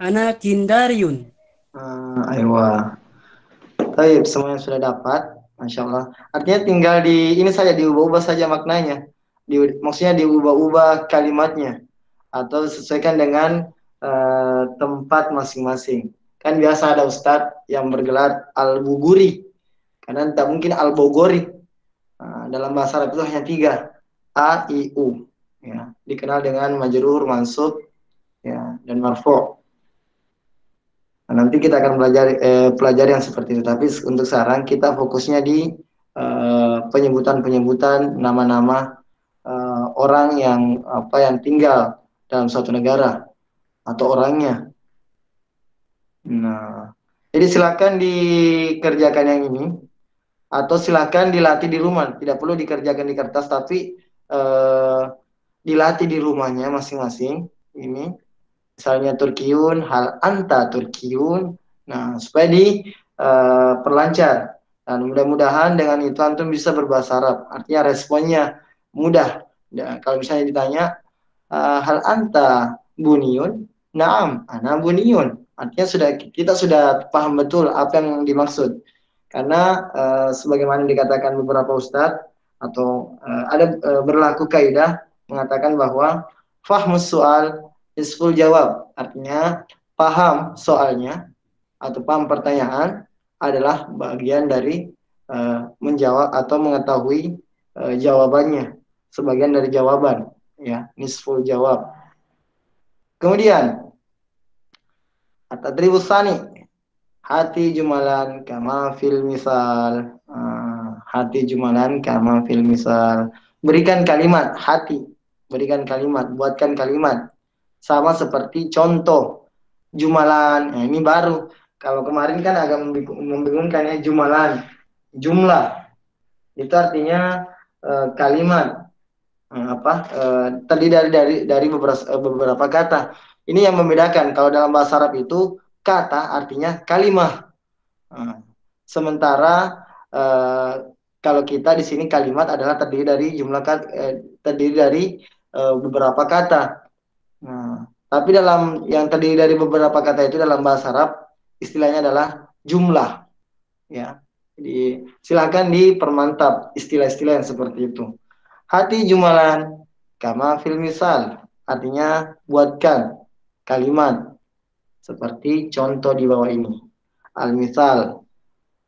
ana kindariun. Aywa. Baik, semuanya sudah dapat. Masya Allah. Artinya tinggal ini saja diubah-ubah saja maknanya. Maksudnya diubah-ubah kalimatnya. Atau sesuaikan dengan tempat masing-masing. Kan biasa ada ustadz yang bergelar Al-Buguri. Karena tidak mungkin Al-Bogori. Dalam bahasa Arab itu hanya 3. A, I, U. Ya, dikenal dengan majrur, mansub, ya, dan marfu'. Nah, nanti kita akan pelajari yang seperti itu. Tapi untuk sekarang kita fokusnya di penyebutan-penyebutan nama-nama orang yang tinggal dalam suatu negara atau orangnya. Nah, jadi silakan dikerjakan yang ini. Atau silakan dilatih di rumah, tidak perlu dikerjakan di kertas, tapi dilatih di rumahnya masing-masing. Ini, misalnya Turkiyun, hal anta Turkiyun. Nah, supaya perlancar. Dan mudah-mudahan dengan itu antum bisa berbahasa Arab. Artinya responnya mudah. Ya, kalau misalnya ditanya, hal anta buniyun? Naam, ana buniyun. Artinya kita sudah paham betul apa yang dimaksud. Karena sebagaimana dikatakan beberapa ustadz atau ada berlaku kaidah mengatakan bahwa fahmus soal isful jawab, artinya paham soalnya atau paham pertanyaan adalah bagian dari menjawab atau mengetahui jawabannya, sebagian dari jawaban, ya, nisful jawab. Kemudian at-tadribus tsani, hati jumalan kama fil misal. Hati jumalan kama fil misal. Berikan kalimat hati. Berikan kalimat. Buatkan kalimat. Sama seperti contoh. Jumalan. Nah, ini baru. Kalau kemarin kan agak membingungkan ya. Jumalan. Jumlah. Itu artinya kalimat. Terdiri dari beberapa kata. Ini yang membedakan. Kalau dalam bahasa Arab itu kata artinya kalimah. Sementara kalau kita di sini kalimat adalah terdiri dari beberapa kata. Tapi dalam yang terdiri dari beberapa kata itu dalam bahasa Arab istilahnya adalah jumlah. Ya. Jadi silakan dipermantap istilah-istilah yang seperti itu. Hati jumalan kama fil misal, artinya buatkan kalimat seperti contoh di bawah ini. Al-misal,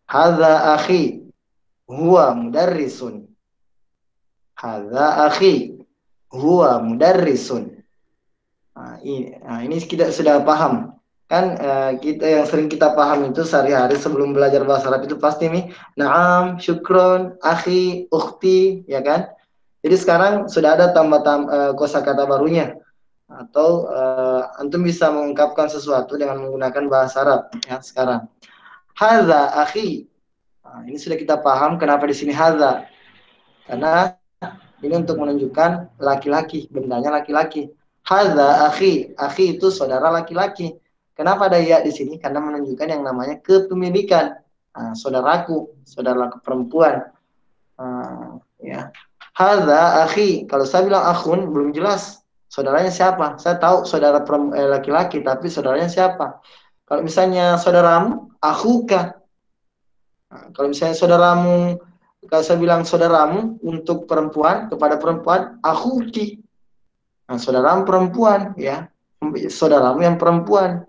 hadza akhi huwa mudarrisun. Hadza akhi huwa mudarrisun. Ini kita sudah paham. Kan kita yang sering kita paham itu sehari-hari sebelum belajar bahasa Arab itu pasti nih, na'am, syukron, akhi, ukhti, ya kan? Jadi sekarang sudah ada kosakata barunya. Atau antum bisa mengungkapkan sesuatu dengan menggunakan bahasa Arab ya sekarang. Hadza akhi. Ini sudah kita paham kenapa di sini hadza. Karena ini untuk menunjukkan laki-laki, bendanya laki-laki. Hadza akhi. Akhi itu saudara laki-laki. Kenapa ada ya di sini? Karena menunjukkan yang namanya kepemilikan. Saudaraku perempuan. Ya. Hadza akhi. Kalau saya bilang akhun belum jelas saudaranya siapa. Saya tahu saudara laki-laki, tapi saudaranya siapa? Kalau misalnya saudaramu, akhuka. Kalau misalnya saudaramu, kalau saya bilang saudaramu untuk perempuan kepada perempuan, akhuki. Saudaramu perempuan, ya, saudaramu yang perempuan.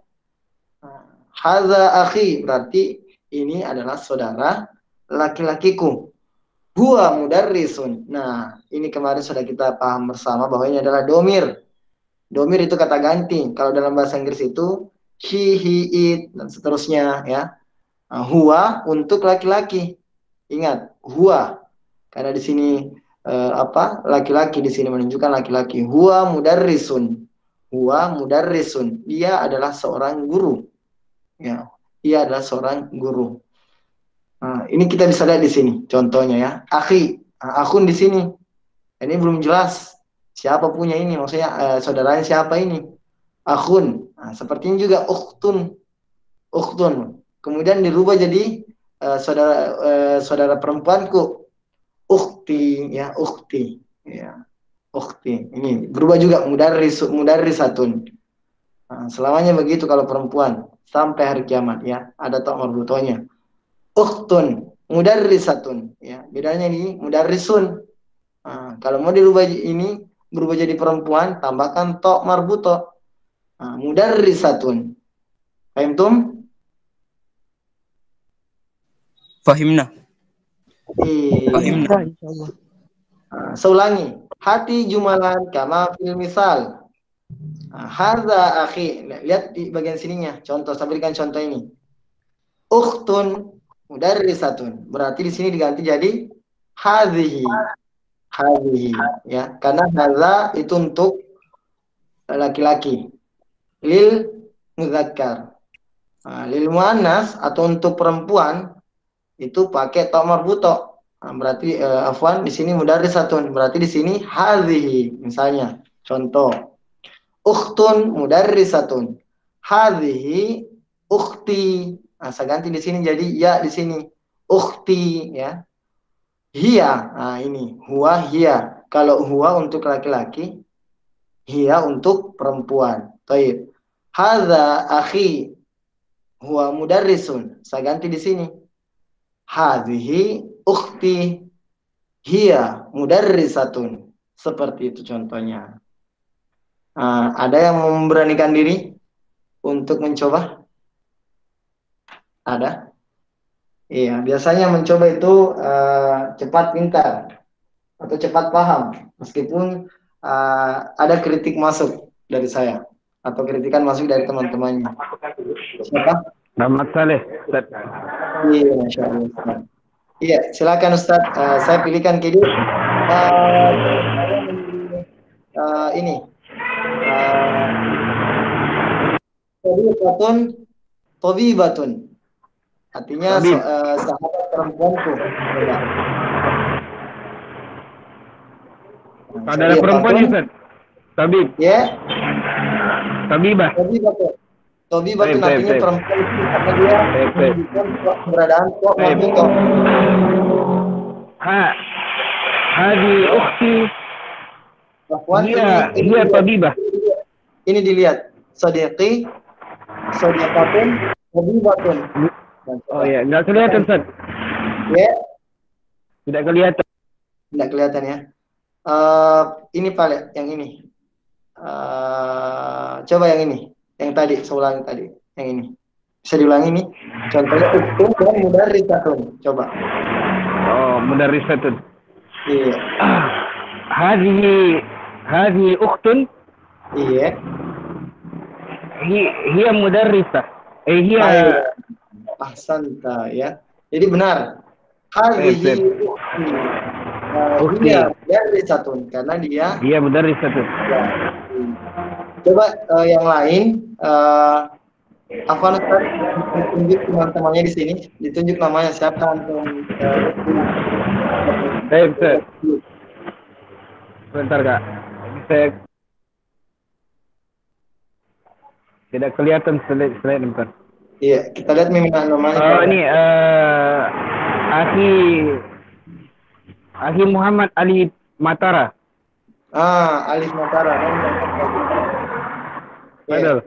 Hadza akhi, berarti ini adalah saudara laki-lakiku. Huwa mudarrisun. Nah, ini kemarin sudah kita paham bersama bahwa ini adalah domir. Domir itu kata ganti. Kalau dalam bahasa Inggris itu he, it, dan seterusnya, ya. Huwa untuk laki-laki. Ingat, huwa. Karena di sini laki-laki di sini menunjukkan laki-laki. Huwa mudarrisun. Huwa mudarrisun. Dia adalah seorang guru. Ya, dia adalah seorang guru. Nah, ini kita bisa lihat di sini contohnya ya. Akhi, akhun di sini. Ini belum jelas siapa punya ini, maksudnya saudaranya siapa ini? Akhun. Nah, seperti ini juga ukhtun. Ukhtun. Kemudian dirubah jadi saudara perempuanku. Ukhti, ya, ukhti. Ya. Ukhti. Ini berubah juga mudarrisatun. Nah, selamanya begitu kalau perempuan sampai hari kiamat ya. Ada tok marbutonya. Ukhtun, mudarrisatun, ya. Bedanya ini mudarrisun. Kalau mau dirubah ini berubah jadi perempuan, tambahkan tok marbuto. Mudarrisatun. Fahimtum? Fahimna. Iya. Saya ulangi. Hati jumalan kama fil misal. Hadza akhi. Lihat di bagian sininya. Contoh, saya berikan contoh ini. Ukhtun mudarrisatun. Berarti di sini diganti jadi hadhihi. Hadhihi, ya. Karena hadza itu untuk laki-laki. Lil mudzakkar. Lil muannas atau untuk perempuan itu pakai ta marbuto. Berarti afwan di sini mudarrisatun. Berarti di sini hadhihi misalnya. Contoh. Ukhtun mudarrisatun. Hadhihi ukhti. Saya ganti di sini jadi ya di sini. Ukhti, ya. Hiya. Nah, ini huwa hiya. Kalau huwa untuk laki-laki, hiya untuk perempuan. Baik. Hadza akhi huwa mudarrisun. Saya ganti di sini. Hadhihi ukhti. Hiya mudarrisatun. Seperti itu contohnya. Ada yang memberanikan diri untuk mencoba? Ada? Iya, biasanya mencoba itu cepat pintar atau cepat paham, meskipun ada kritik masuk dari saya atau kritikan masuk dari teman-temannya. Siapa? Muhammad Saleh, Ustaz. Iya, Masya Allah, Ustaz. Iya, silakan Ustaz. Saya pilihkan kini ini. Tobibatun. Artinya sahabat perempuanku. Ada perempuan ya, Ustaz? Tabib. Ya. Tabibah. Tobibatun artinya perempuan itu karena dia menunjukkan keberadaan kok marbuto. Hadi ukhti. Dia tabibah. Ini dilihat. Sadiqi, sadiqatun, tobibatun. Oh ya, nggak kelihatan, Ustaz. Ya. Tidak kelihatan. Tidak kelihatan ya. Ini Pak, yang ini. Coba yang ini. Yang tadi, saya ulangi tadi. Yang ini. Bisa diulangi nih. Contohnya itu dan mudarrisatun. Coba. Oh, mudarrisatun. Iya. Hadhihi ukhtun. Iya. Hiya mudarrisah. Hiya ahsanta, ya. Jadi benar. Hadhihi ukhti. Dia mudarrisatun karena dia mudarrisatun. Ya. Coba yang lain apa Ustaz? Ditunjuk teman-temannya di sini, ditunjuk namanya siapa untuk Baik, Ustaz. Bentar, Kak. Saya Tidak kelihatan slide bentar. Iya, kita lihat mimikan namanya. Oh, ini Akhi Muhammad Ali Matara. Alif Matara. Iya. Betul.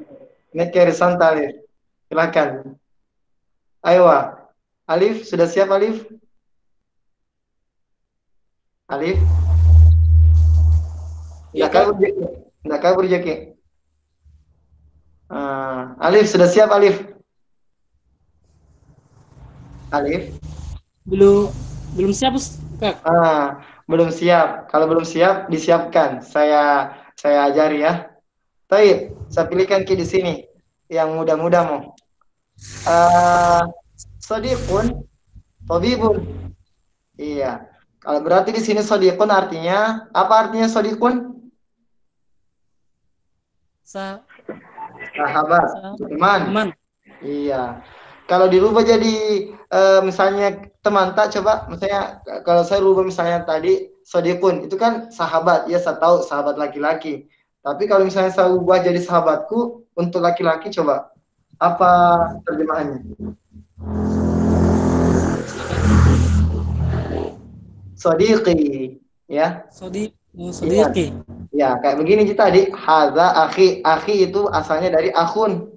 Ini Kerisanta, Alif. Silakan. Ayo, Alif, sudah siap, Alif? Alif? Iya, Nggak kabur, Jeki. Nggak kabur, Jeki. Alif, sudah siap, Alif? Alif? Belum siap, Kak. Belum siap. Kalau belum siap, disiapkan. Saya ajari ya. Baik, saya pilihkan Ki di sini. Yang muda-muda mau. Sodiqun, Tabibun. Iya. Kalau berarti di sini sodiqun artinya apa artinya sodiqun? Sahabat, teman. Teman. Iya. Kalau dirubah jadi misalnya teman tak coba misalnya kalau saya rubah misalnya tadi sodiqun itu kan sahabat ya saya tahu sahabat laki-laki. Tapi kalau misalnya saya ubah jadi sahabatku untuk laki-laki coba apa terjemahannya? Sodiqi ya. Sodiqi. Ya, kayak begini tadi, hadza akhi itu asalnya dari akhun.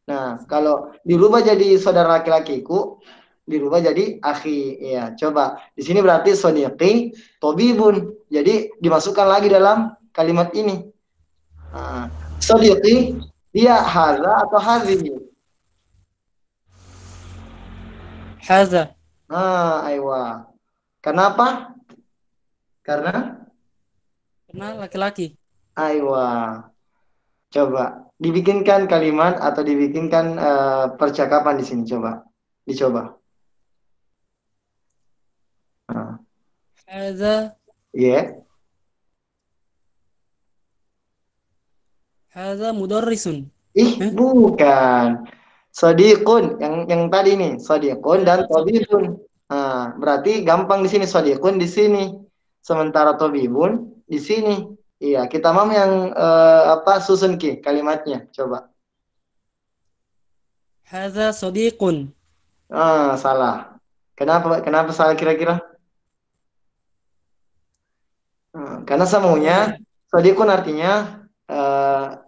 Nah, kalau dirubah jadi saudara laki-lakiku, dirubah jadi akhi. Ya, coba. Di sini berarti sodiqi tobibun. Jadi dimasukkan lagi dalam kalimat ini. Nah, sodiqi dia hadza atau hadzi? Hadza. Aywa. Kenapa? Karena Laki-laki. aywa. Coba dibikinkan kalimat atau dibikinkan percakapan di sini coba. Dicoba. Hadza. Iya. Hadza mudarrisun. Bukan. Sodiqun yang tadi nih, sodiqun dan tabibun. Berarti gampang di sini sodiqun di sini. Sementara tabibun di sini. Iya, kita mau yang susun Ki kalimatnya, coba. Hadza sodiqun. Salah. Kenapa salah kira-kira? Karena semuanya sodiqun artinya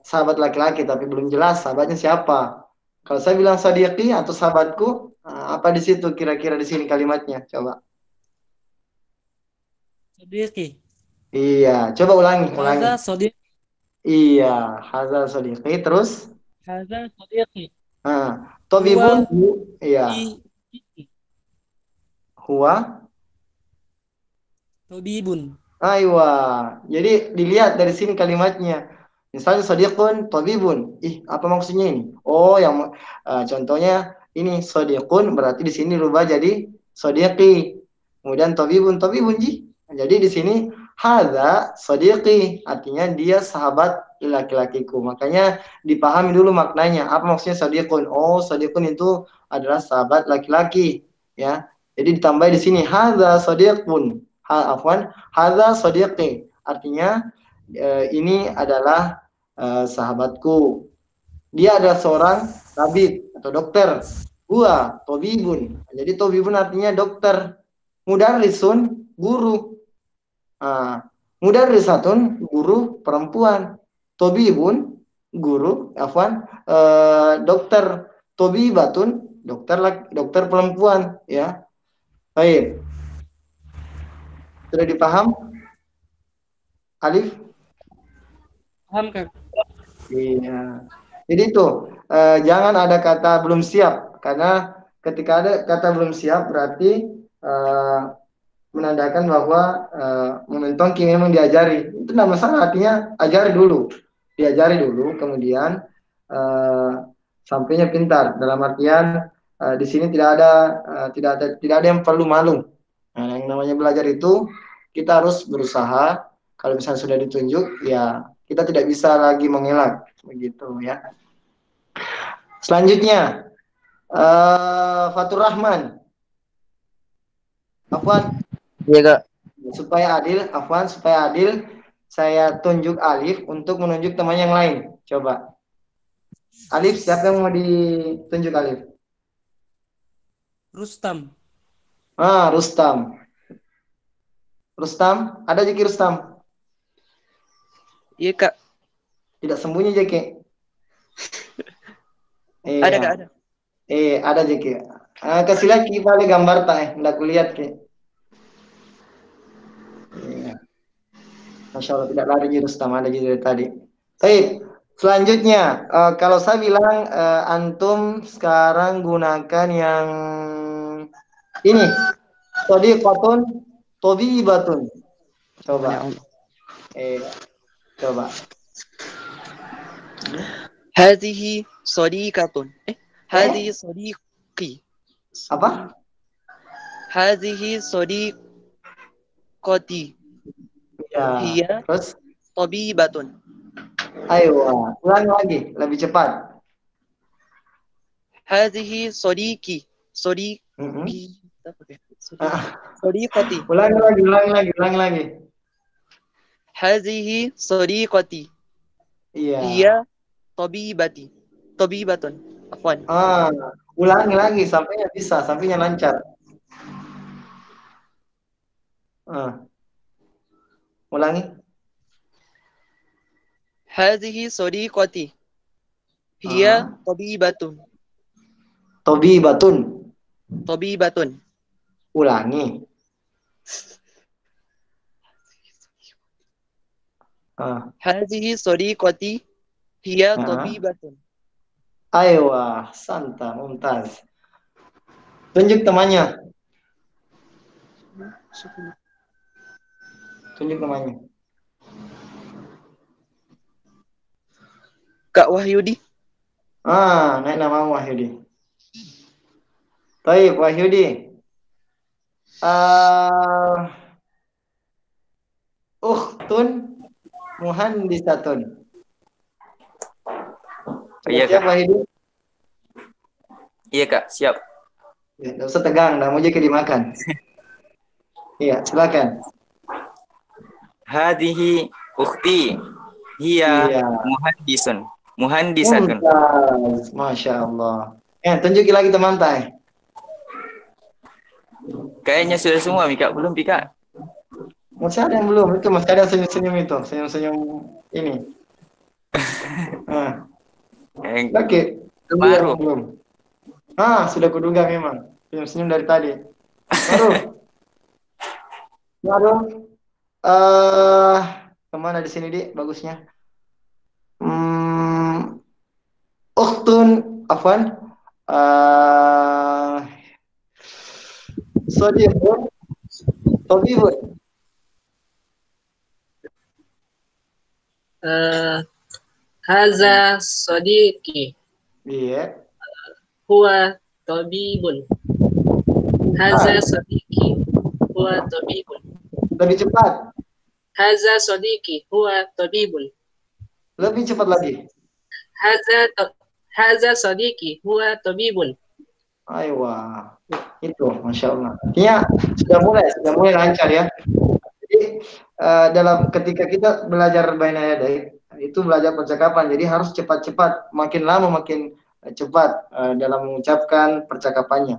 sahabat laki-laki, tapi belum jelas sahabatnya siapa. Kalau saya bilang sodiqi atau sahabatku, apa di situ kira-kira di sini kalimatnya? Coba. Sodiqi. Iya, coba ulangi. Hadza sodiqi. Iya, hadza sodiqi. Terus? Hadza sodiqi. Tobibun. Iya. Huwa. Tobibun. Aywa. Jadi dilihat dari sini kalimatnya. Misalnya sodiqun, tobibun. Apa maksudnya ini? Oh, yang contohnya ini sodiqun berarti di sini rubah jadi sodiqi. Kemudian tobibun ji. Jadi di sini hadza sodiqi artinya dia sahabat laki-lakiku. Makanya dipahami dulu maknanya. Apa maksudnya sodiqun? Oh, sodiqun itu adalah sahabat laki-laki, ya. Jadi ditambah di sini hadza sodiqun. Hadza sodiqi. Artinya ini adalah sahabatku. Dia adalah seorang tabib atau dokter. Gua tobibun. Jadi tobibun artinya dokter. Mudarrisun guru. Mudarrisatun guru perempuan. Tobibun guru, dokter. Tobibatun dokter perempuan, ya. Baik. Sudah dipaham? Alif? Paham, Kak? Iya. Jadi itu jangan ada kata belum siap karena ketika ada kata belum siap berarti menandakan bahwa momentum memang diajari. Itu tidak masalah, artinya ajari dulu, diajari dulu, kemudian sampainya pintar. Dalam artian di sini tidak ada yang perlu malu. Nah, yang namanya belajar itu kita harus berusaha. Kalau misalnya sudah ditunjuk, ya kita tidak bisa lagi mengelak, begitu ya. Selanjutnya, Fatur Rahman. Afwan. Iya, Kak. Supaya adil, saya tunjuk Alif untuk menunjuk teman yang lain. Coba. Alif, siapa yang mau ditunjuk Alif? Rustam. Ah, Rustam. Rustam, ada Jeki Rustam? Iya kak. Tidak sembunyi Jeki. Ada Iya, kak ada. ada Jeki. Kasih lihat Ki boleh gambar tak? Nggak kulihat Ki. Iya. Masya Allah, tidak lari Ji Rustam, ada Ji dari tadi. Baik, selanjutnya, kalau saya bilang antum sekarang gunakan yang ini, tadi patun, tobi batun. Coba, Na'am. coba. Hadhihi sadiqatun. Hadhihi Eh, sadiqi. apa? Hadhihi sadiqati. Ya, Hiya terus, tabibatun. ayo, ulang lagi, lebih cepat. Hadhihi sadiqi. Mm-mm. Sadiqi. Ah, Sadiqati. ulang lagi. Hadhihi sadiqati. Iya. Hiya tabibati. Tabibatun. Afwan. Ah, ulangi lagi, sampainya bisa, sampainya lancar. Ah, ulangi. Hadhihi sadiqati. Hiya Ah, tabibatun. tobi batun, Tabibatun. ulangi. Ah, Hadhihi sadiqati. Hiya ah. tabibatun. Ayo, santa, mumtaz. Tunjuk temannya, tunjuk temannya. Kak Wahyudi. Naik nama Wahyudi. Baik, Wahyudi. Ukhtun muhandisatun. Sudah Iya siap, kak. Wahyudi? Iya kak, siap. Ya, nggak usah tegang, dah mau jadi dimakan. Iya, silakan. Hadihi ukhti. Hiya Iya, muhandisun. Muhandisatun. mumtaz, masya Allah. Tunjukin lagi teman tay. Kayaknya sudah semua, Mika. Belum, Pika? Masih ada yang belum? Itu masih ada senyum-senyum itu, senyum-senyum ini. Nah, Yang oke, tunggu yang baru. belum. Sudah kuduga memang. Senyum-senyum dari tadi. Baru. Kemana di sini, Dik? Bagusnya. Ukhtun, afwan. Sodiqun, tabibun. Haza sadiqi Iya. huwa tabibun. Haza sadiqi huwa tabibun. Lebih cepat. Haza sadiqi huwa tabibun. Lebih cepat lagi. Haza sadiqi huwa tabibun. Ayo, itu, masya Allah. Artinya sudah mulai lancar ya. Jadi dalam ketika kita belajar baina yadai itu belajar percakapan, jadi harus cepat-cepat, makin lama makin cepat dalam mengucapkan percakapannya.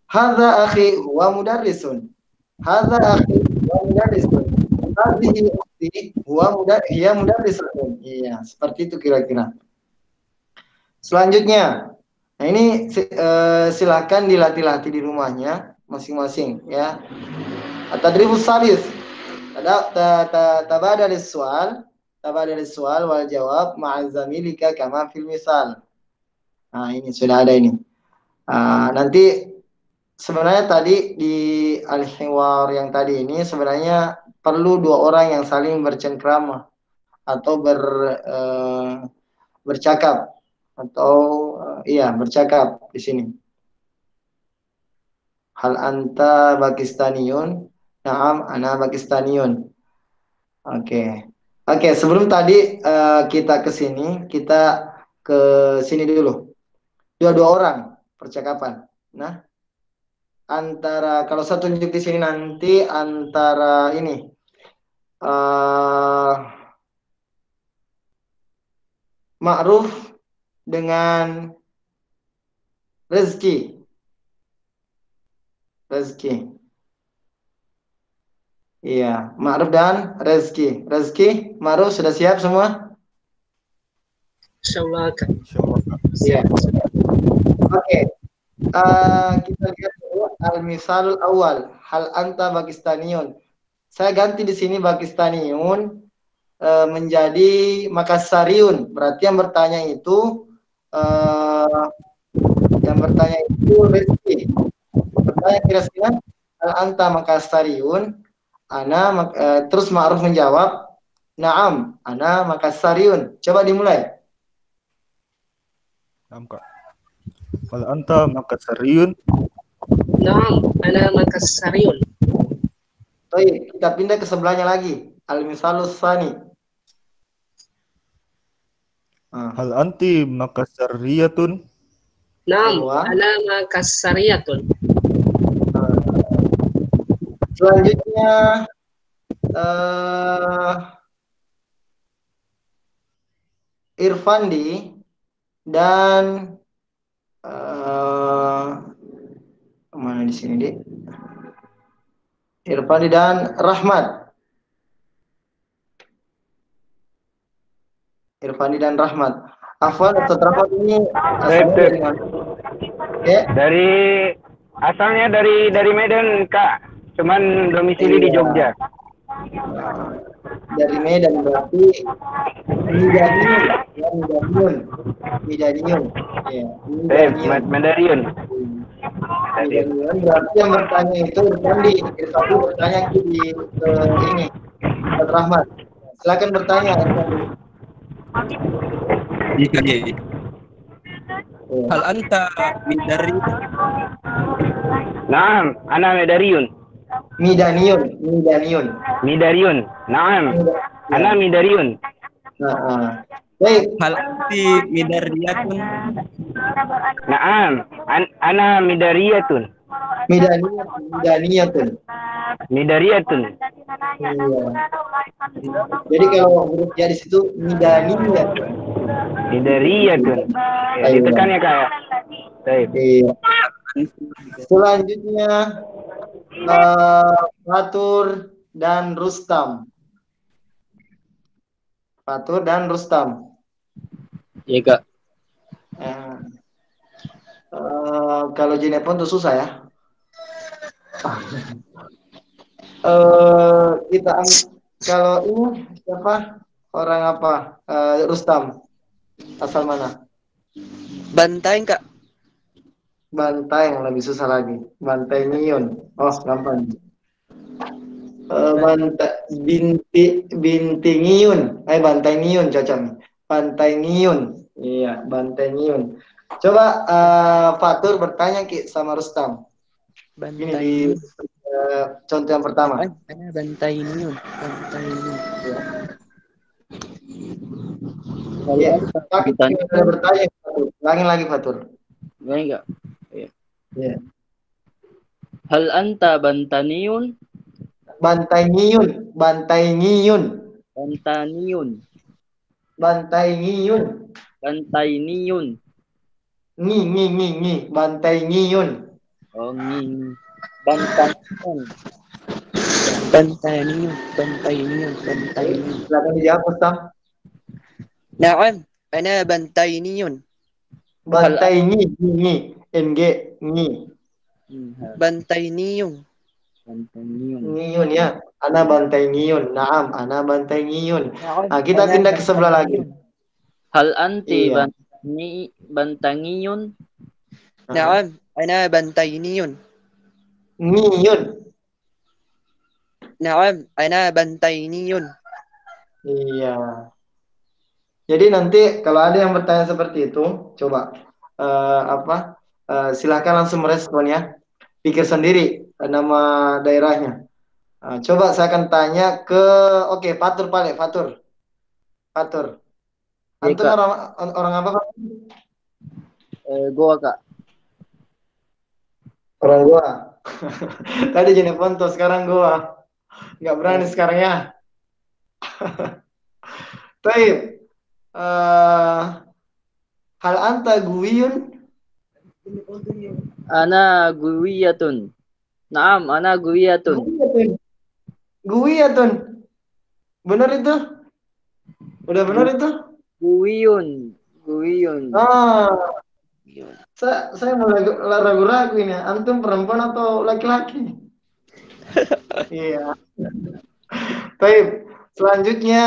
Hadza akhi huwa mudarrisun. Hadza akhi huwa mudarrisun. Hadhihi ukhti hiya mudarrisatun. Iya, seperti itu kira-kira. Selanjutnya, nah ini silakan dilatih-latih di rumahnya masing-masing ya. At-tadribus salis. Tabadal soal wal jawab ma'a zamilika kama fil misal. Nah, ini sudah ada ini. Nanti sebenarnya tadi di al-hiwar yang tadi ini sebenarnya perlu dua orang yang saling bercengkrama atau bercakap atau bercakap di sini. Hal anta Pakistaniyun? Naam, ana Pakistaniyun. Oke, sebelum tadi kita ke sini, kita ke sini dulu. Dua orang percakapan. Nah, kalau saya tunjuk di sini nanti antara ini Ma'ruf dengan rezeki. Rezeki. Iya, ma'ruf dan rezeki. Rezeki, ma'ruf sudah siap semua? Insyaallah Kak. Insyaallah, Kak. Iya. Oke. Kita lihat dulu al-misalul awal. Hal anta Pakistaniyun. Saya ganti di sini Pakistaniyun menjadi Makassariun. Berarti yang bertanya itu Rizky. Bertanya kira-kira hal anta Makassariun. Terus Ma'ruf menjawab, Naam, ana Makassariun. Coba dimulai. Naam, Kak. Hal anta Makassariun? Naam, ana Makassariun. Baik, kita pindah ke sebelahnya lagi. Al-misalus tsani. Hal anti Makassariyatun? Naam, Aywa. ana Makassariyatun. Selanjutnya Irfandi dan mana di sini, Dik? Irfandi dan Rahmat. Irfandi dan Rahmat. Afwan, Ustaz Rahmat ini asalnya dari mana? Ya, Asalnya dari Medan, Kak. Cuman domisili di Iya. Jogja. Dari Medan berarti Midaniun. Ya, Midaniun. Midaniun. Ya, Midaniun. Medariun. Midaniun berarti yang bertanya itu Irfandi. Irfandi bertanya di ini Ustaz Rahmat. Silakan bertanya Irfandi. Iya. Hal anta min dari Naam, ana Medariun. Midaniun. Midaniun. Midariun. Naam, ana Midariun. Nah, baik. hal anti midariyatun Naam, ana Midariyatun. Midaniyatun. Midariyatun. Iya. Jadi kalau huruf ya di situ Midaniyatun. Midariyatun. Ya, ditekan ya, Kak. Baik. Iya. Selanjutnya Fatur dan Rustam. Fatur dan Rustam. Iya Kak. Kalau Jenepon tuh susah ya. Kalau ini siapa? Orang apa? Rustam. Asal mana? Bantaeng, Kak. Bantai yang lebih susah lagi. Bantai Nyiun. Oh, gampang. Binti Nyiun. Bantai Nyiun cocok. Bantai Nyiun. Iya, Bantai Nyiun. Coba Fatur bertanya Ki sama Rustam. Ini di contoh yang pertama. Bantai Niun. Bantai Niun. Ya, kita bertanya Fatur. Ulangin lagi Fatur. Baik, Kak. Iya. Ya. Hal anta Bantaniyun? Bantai Nyiun. Bantai Nyiun. Bantaniyun. Bantai Nyiun. Bantainiyun. Ngi. Bantai Nyiun. Oh, Bantaniyun. Bantainiyun. Bantainiyun. Bantainiyun. Silakan dijawab Rustam. Naam, ana Bantainiyun. Bantai Ngi. NG. Ngi. Bantainiyun. Bantaniyun. Ngiyun ya. Ana Bantai Ngiyun. Naam, ana Bantai Ngiyun. Nah, kita pindah ke sebelah lagi. Hal anti Iya. Bantangiyun? Naam, ana Bantainiyun. Ngiyun. Naam, ana Bantainiyun. Iya. Jadi nanti kalau ada yang bertanya seperti itu, coba silakan langsung merespon ya. Pikir sendiri nama daerahnya. Coba saya akan tanya ke Fatur Pale, Fatur. Antum Iya, Kak. orang apa, Pak? Goa, Kak. Orang Goa. Tadi Jeneponto, sekarang Goa. Nggak berani sekarang ya. Baik. Hal anta guwiyun? Ana guwiyatun. Naam, ana guwiyatun. Guwiyatun. Guwiyatun. Benar itu? Udah benar itu? Guwiyun. Guwiyun. Ah, saya mulai ragu-ragu ini. Antum perempuan atau laki-laki? Iya. Baik. Selanjutnya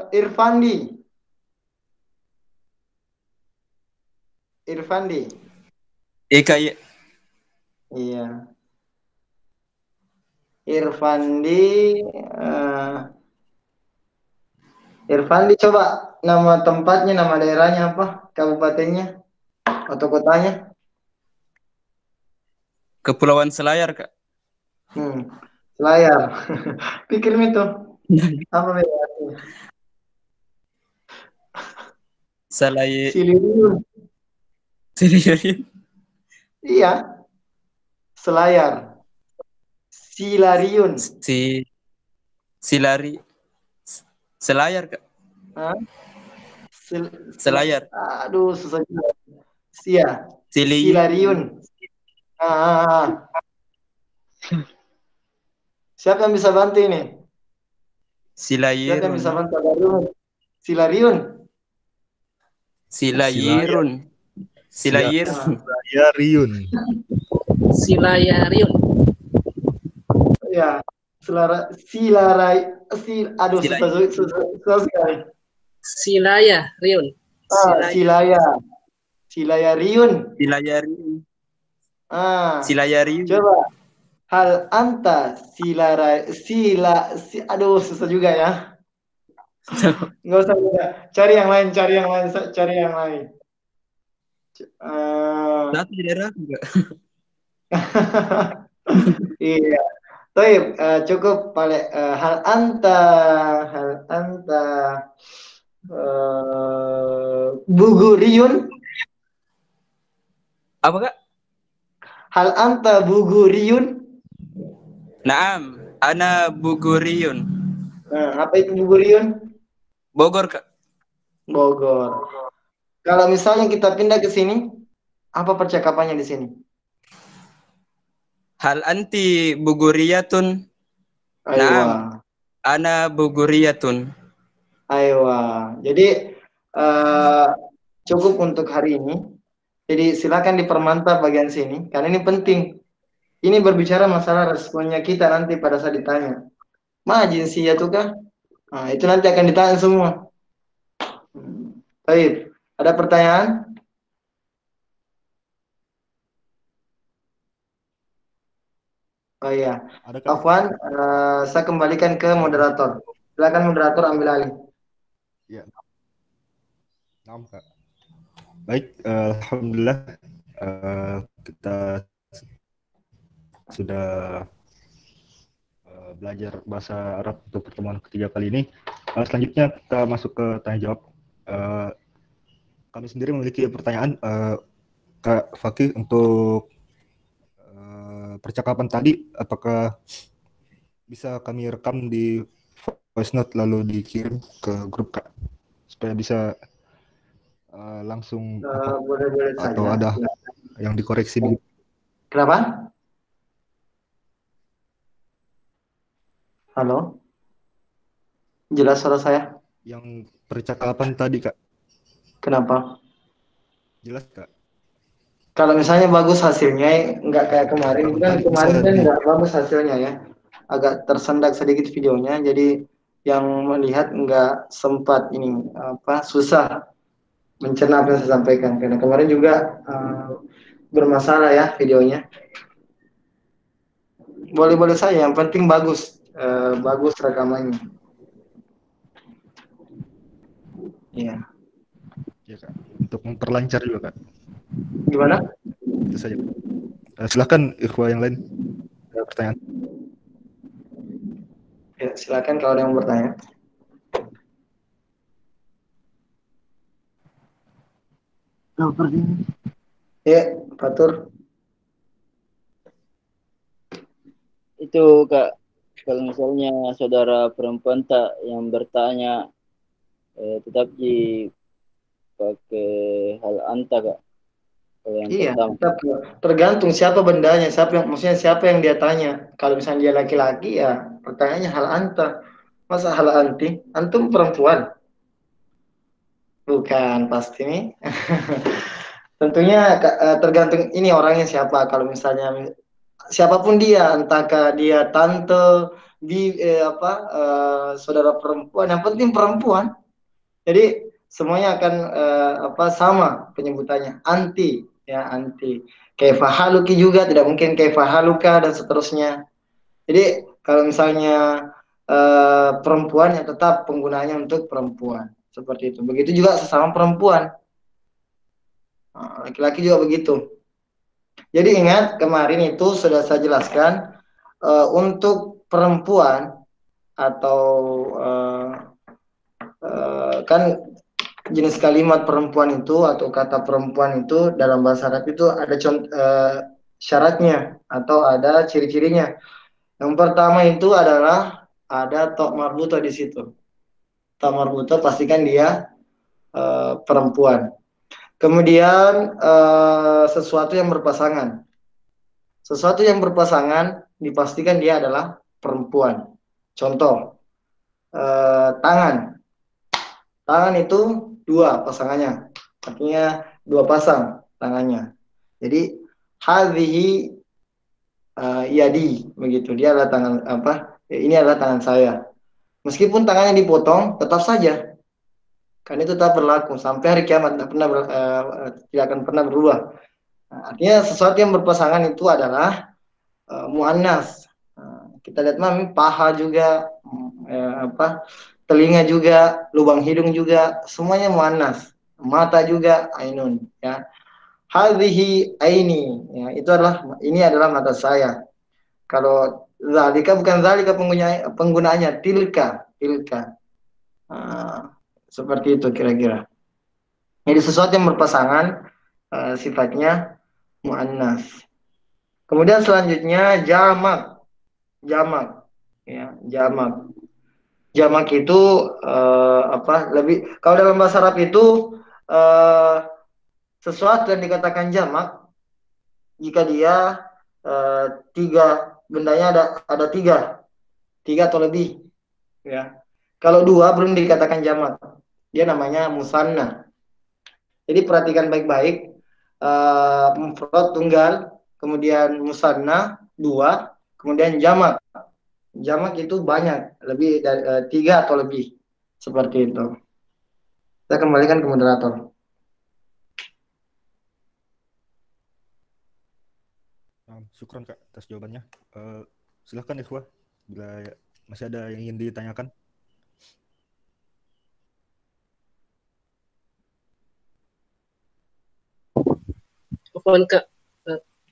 Irfandi. Irfandi. Ika ya. Iya. Irfandi. Irfandi coba nama tempatnya, nama daerahnya apa? Kabupatennya atau kotanya? Kepulauan Selayar, Kak. Selayar. Pikir itu. Apa bedanya? Siliriun. Siliriun. Iya. Selayar. Silariun. Silari. Selayar, Kak. Hah? Selayar. Aduh, susah juga. Silariun. Silariun. Siapa yang bisa bantu ini? Siapa yang bisa bantu? Silariun. Silayirun. Silayariun. Silayariun. Ya, aduh, susah sekali. Silayariun. Silayariun. Silayariun. Coba. Hal anta aduh, susah juga ya. Nggak usah juga. Cari yang lain. Satu daerah juga. Iya. Baik, cukup hal anta buguriun. Apa, Kak? Hal anta buguriun. Naam, ana Buguriun. Apa itu buguriun? Bogor, Kak. Bogor. Kalau misalnya kita pindah ke sini, apa percakapannya di sini? Hal anti Buguriyatun? Naam, ana Buguriyatun. Aywa. Jadi cukup untuk hari ini. Jadi silakan dipermantap bagian sini karena ini penting. Ini berbicara masalah responnya kita nanti pada saat ditanya. Ma jinsiyah tuh kah? Nah, itu nanti akan ditanya semua. Baik. Ada pertanyaan? Oh iya. Afwan, saya kembalikan ke moderator. Silakan moderator ambil alih. Ya. Nah, Kak. Baik, alhamdulillah kita sudah belajar bahasa Arab untuk pertemuan ketiga kali ini. Selanjutnya kita masuk ke tanya jawab. Kami sendiri memiliki pertanyaan, Kak Fakih, untuk percakapan tadi, apakah bisa kami rekam di voice note lalu dikirim ke grup, Kak, supaya bisa langsung boleh atau saja. ada yang dikoreksi begitu. Kenapa? Halo? Jelas suara saya? Yang percakapan tadi, Kak. Kenapa? Jelas, Kak. Kalau misalnya bagus hasilnya, nggak kayak kemarin kan nggak bagus hasilnya ya, agak tersendat sedikit videonya, jadi yang melihat nggak sempat ini susah mencerna apa yang saya sampaikan karena kemarin juga bermasalah ya videonya. Boleh saja, yang penting bagus rekamannya. Iya. Ya, Kak. Untuk memperlancar juga, Kak. Gimana? Itu saja. Silakan ikhwah yang lain. Pertanyaan. Ya, silakan kalau ada yang mau bertanya. Ya, Fatur. Itu Kak, kalau misalnya saudara perempuan tak yang bertanya tetap pakai hal anta Kak. Kalau yang Iya, pertama. tetap tergantung siapa bendanya, maksudnya siapa yang dia tanya. Kalau misalnya dia laki-laki ya pertanyaannya hal anta. Masa hal anti? Antum perempuan? Bukan pasti nih. Tentunya tergantung ini orangnya siapa. Kalau misalnya siapapun dia, entahkah dia tante, saudara perempuan, yang penting perempuan. Jadi semuanya akan sama penyebutannya, anti ya, anti. Kaifahaluki juga tidak mungkin kaifahaluka dan seterusnya. Jadi kalau misalnya perempuan ya tetap penggunaannya untuk perempuan seperti itu. Begitu juga sesama perempuan. Laki-laki juga begitu. Jadi ingat kemarin itu sudah saya jelaskan untuk perempuan atau kan jenis kalimat perempuan itu atau kata perempuan itu dalam bahasa Arab itu ada syaratnya atau ada ciri-cirinya. Yang pertama itu adalah ada tok marbuto di situ. Tok marbuto pastikan dia perempuan. Kemudian sesuatu yang berpasangan. Sesuatu yang berpasangan dipastikan dia adalah perempuan. Contoh, tangan. Tangan itu dua pasangannya. Artinya dua pasang tangannya. Jadi hadhihi yadi begitu. Dia adalah tangan ini adalah tangan saya. Meskipun tangannya dipotong, tetap saja kan itu tetap berlaku sampai hari kiamat, tidak akan pernah berubah. Nah, artinya sesuatu yang berpasangan itu adalah muannas. Kita lihat mami paha juga, telinga juga, lubang hidung juga, semuanya muannas. Mata juga ainun, ya. Hadhihi aini, ya, ini adalah mata saya. Kalau zalika bukan zalika penggunaannya, tilka. Seperti itu kira-kira. Jadi sesuatu yang berpasangan sifatnya muannas. Kemudian selanjutnya jamak. Ya, jamak. Jamak itu lebih kalau dalam bahasa Arab itu sesuatu yang dikatakan jamak jika dia tiga bendanya ada tiga atau lebih, ya. Kalau dua belum dikatakan jamak, dia namanya musanna. Jadi perhatikan baik-baik, mufrad tunggal, kemudian musanna dua, kemudian jamak. Jamak itu banyak, lebih dari tiga atau lebih, seperti itu. Saya kembalikan ke moderator. Syukran Kak atas jawabannya. Silahkan Ikhwah, bila masih ada yang ingin ditanyakan. Kak,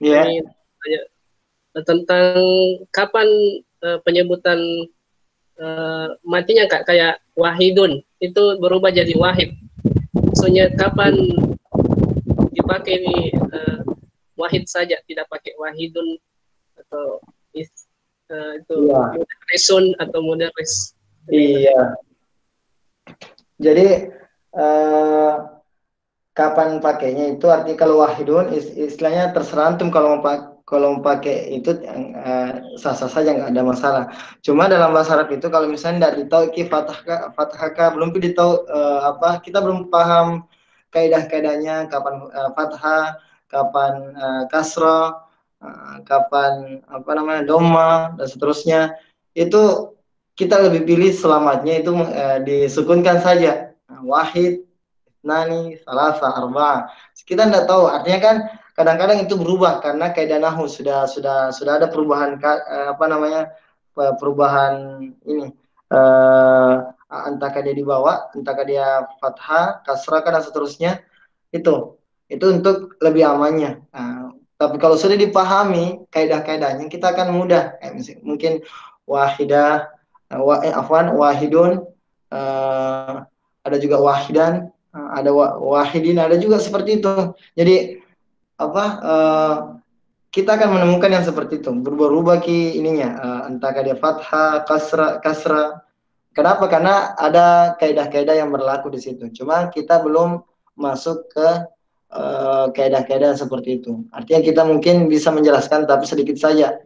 Ya. ini tanya tentang kapan penyebutan matinya Kak, kayak wahidun itu berubah jadi wahid. Maksudnya kapan dipakai ini wahid saja, tidak pakai wahidun atau itu ya. mudarrisun atau mudarris. Iya. Jadi kapan pakainya itu artinya kalau wahidun istilahnya terserah antum kalau mau pakai itu sah-sah saja, nggak ada masalah. Cuma dalam bahasa Arab itu kalau misalnya tidak ditahu fathah belum ditahu kita belum paham kaidah-kaidahnya kapan fathah, kapan kasrah, kapan dhamma dan seterusnya, itu kita lebih pilih selamatnya itu disukunkan saja, wahid, nani, salasa, arba. Kita tidak tahu, artinya kan kadang-kadang itu berubah karena kaidah nahwu sudah ada perubahan perubahan ini entahkah dia dibawa, entahkah dia fathah, kasrah dan seterusnya, itu untuk lebih amannya. Tapi kalau sudah dipahami kaidah-kaidahnya kita akan mudah. Mungkin wahidah, wahidun, ada juga wahidan, ada wahidin, ada juga seperti itu. Jadi kita akan menemukan yang seperti itu, berubah-ubah ininya, entahkah dia fathah, kasra. Kenapa? Karena ada kaidah-kaidah yang berlaku di situ. Cuma kita belum masuk ke kaidah-kaidah seperti itu. Artinya kita mungkin bisa menjelaskan tapi sedikit saja,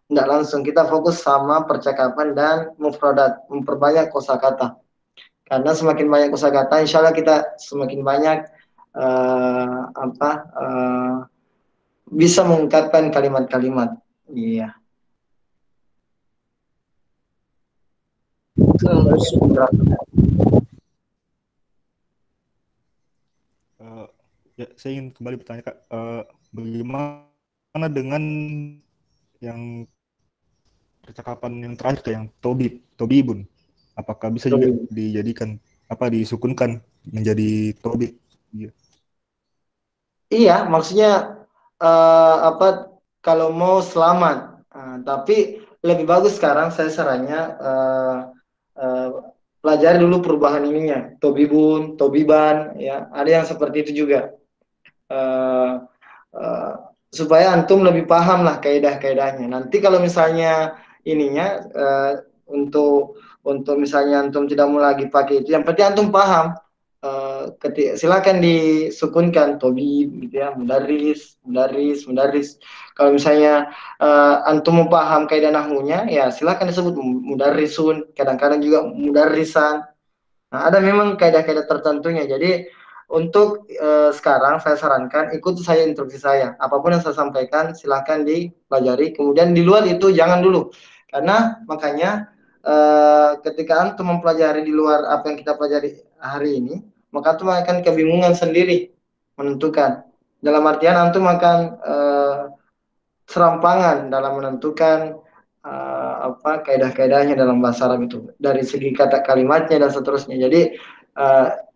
tidak langsung. Kita fokus sama percakapan dan mufradat, memperbanyak kosakata. Karena semakin banyak kosakata, insya Allah kita semakin banyak bisa mengungkapkan kalimat-kalimat. Iya. Ya, saya ingin kembali bertanya Kak, bagaimana dengan yang percakapan yang terakhir Kak, yang tobibun, apakah bisa juga dijadikan disukunkan menjadi tobib? Iya. Iya, maksudnya kalau mau selamat, tapi lebih bagus sekarang saya sarannya pelajari dulu perubahan ininya, tobibun, tobiban, ya ada yang seperti itu juga. Supaya antum lebih paham lah kaidah-kaidahnya. Nanti kalau misalnya ininya untuk misalnya antum tidak mau lagi pakai itu, yang penting antum paham. Silakan disukunkan tobi, gitu ya, mudaris, mudaris, mudaris. Kalau misalnya antum mau paham kaidah nahwunya, ya silakan disebut mudarisun. Kadang-kadang juga mudarisan. Nah, ada memang kaidah-kaidah tertentunya. Jadi untuk sekarang saya sarankan ikuti saya instruksi saya. Apapun yang saya sampaikan silahkan dipelajari. Kemudian di luar itu jangan dulu. Karena makanya ketika antum mempelajari di luar apa yang kita pelajari hari ini, maka antum akan kebingungan sendiri menentukan. Dalam artian antum akan serampangan dalam menentukan kaidah-kaidahnya dalam bahasa Arab itu dari segi kata kalimatnya dan seterusnya. Jadi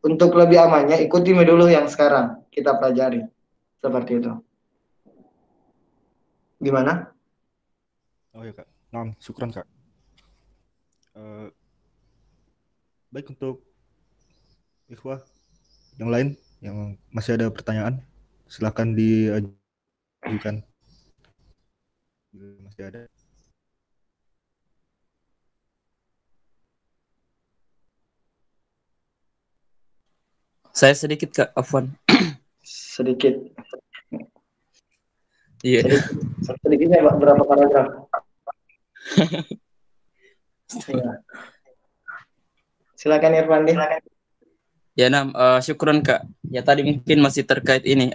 untuk lebih amannya ikuti dulu yang sekarang kita pelajari seperti itu. Gimana? Oh ya Kak, nah, syukran Kak. Baik, untuk ikhwah yang lain yang masih ada pertanyaan, silakan diajukan bila masih ada. Saya sedikit Kak, Afwan. Sedikit. Iya. Sedikitnya berapa paragraf? Ya. Silakan Irfandi. Ya, syukron Kak. Ya tadi mungkin masih terkait ini.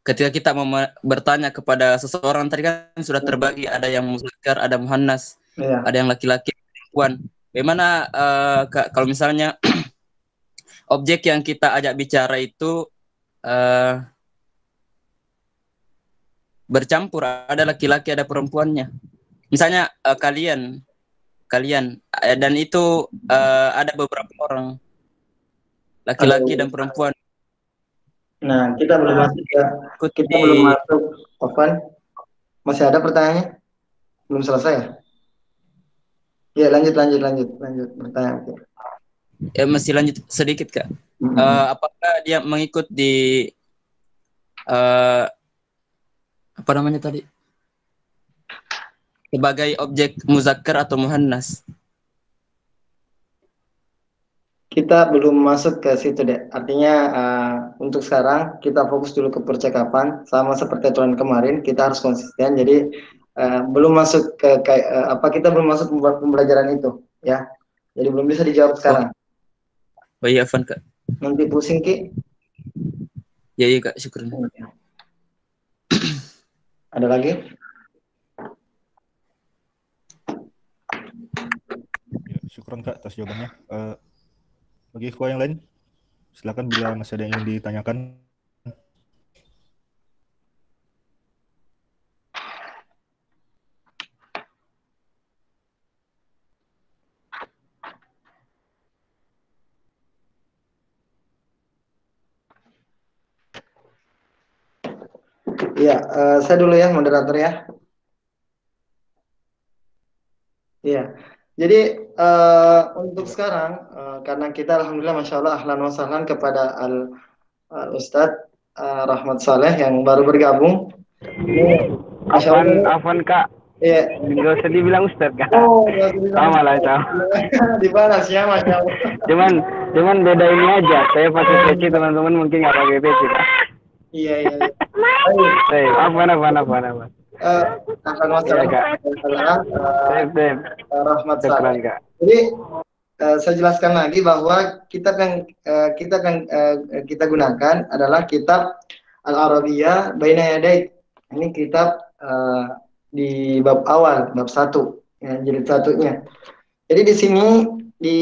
Ketika kita mau bertanya kepada seseorang tadi kan sudah terbagi, ada yang muzakkar, ada muhannas, ada yang laki-laki, perempuan. Bagaimana Kak, kalau misalnya objek yang kita ajak bicara itu bercampur, ada laki-laki, ada perempuannya. Misalnya kalian, dan itu ada beberapa orang, laki-laki dan perempuan. Nah, kita belum masuk ya. Kita belum masuk. Ovan, masih ada pertanyaannya? Belum selesai ya? Ya, lanjut bertanya. Ya, masih lanjut sedikit Kak. Apakah dia mengikut di apa namanya tadi? Sebagai objek muzakkar atau muhannas? Kita belum masuk ke situ deh. Artinya untuk sekarang kita fokus dulu ke percakapan, sama seperti aturan kemarin kita harus konsisten. Jadi belum masuk ke kita belum masuk pembelajaran itu, ya. Jadi belum bisa dijawab sekarang. Oh iya, Van Kak. Nanti pusing Ki. Ya iya Kak, syukur. Ada lagi? Ya, syukur Kak atas jawabannya. Bagi ikhwah yang lain, silakan bila masih ada yang ingin ditanyakan. Iya, saya dulu ya moderator ya. Iya. Jadi untuk sekarang karena kita alhamdulillah masya Allah ahlan wa sahlan kepada al Ustadz Rahmat Saleh yang baru bergabung. Afwan Kak, Iya. Enggak usah dibilang Ustaz, Kak. Oh, nggak usah dibilang. Sama lah, sama. Dibalas ya, Masya Allah. Cuman beda ini aja. Saya pakai peci, teman-teman mungkin nggak pakai peci, Kak. Iya. Baik. Baik, apa. Akan Iya, Kak. Baik. Rahmat Syukran, Saleh. Kak. Jadi saya jelaskan lagi bahwa kitab yang kita gunakan adalah kitab Al-Arabiyah Baina Yadaik. Ini kitab di bab awal, bab 1, ya, jilid 1-nya. Jadi di sini di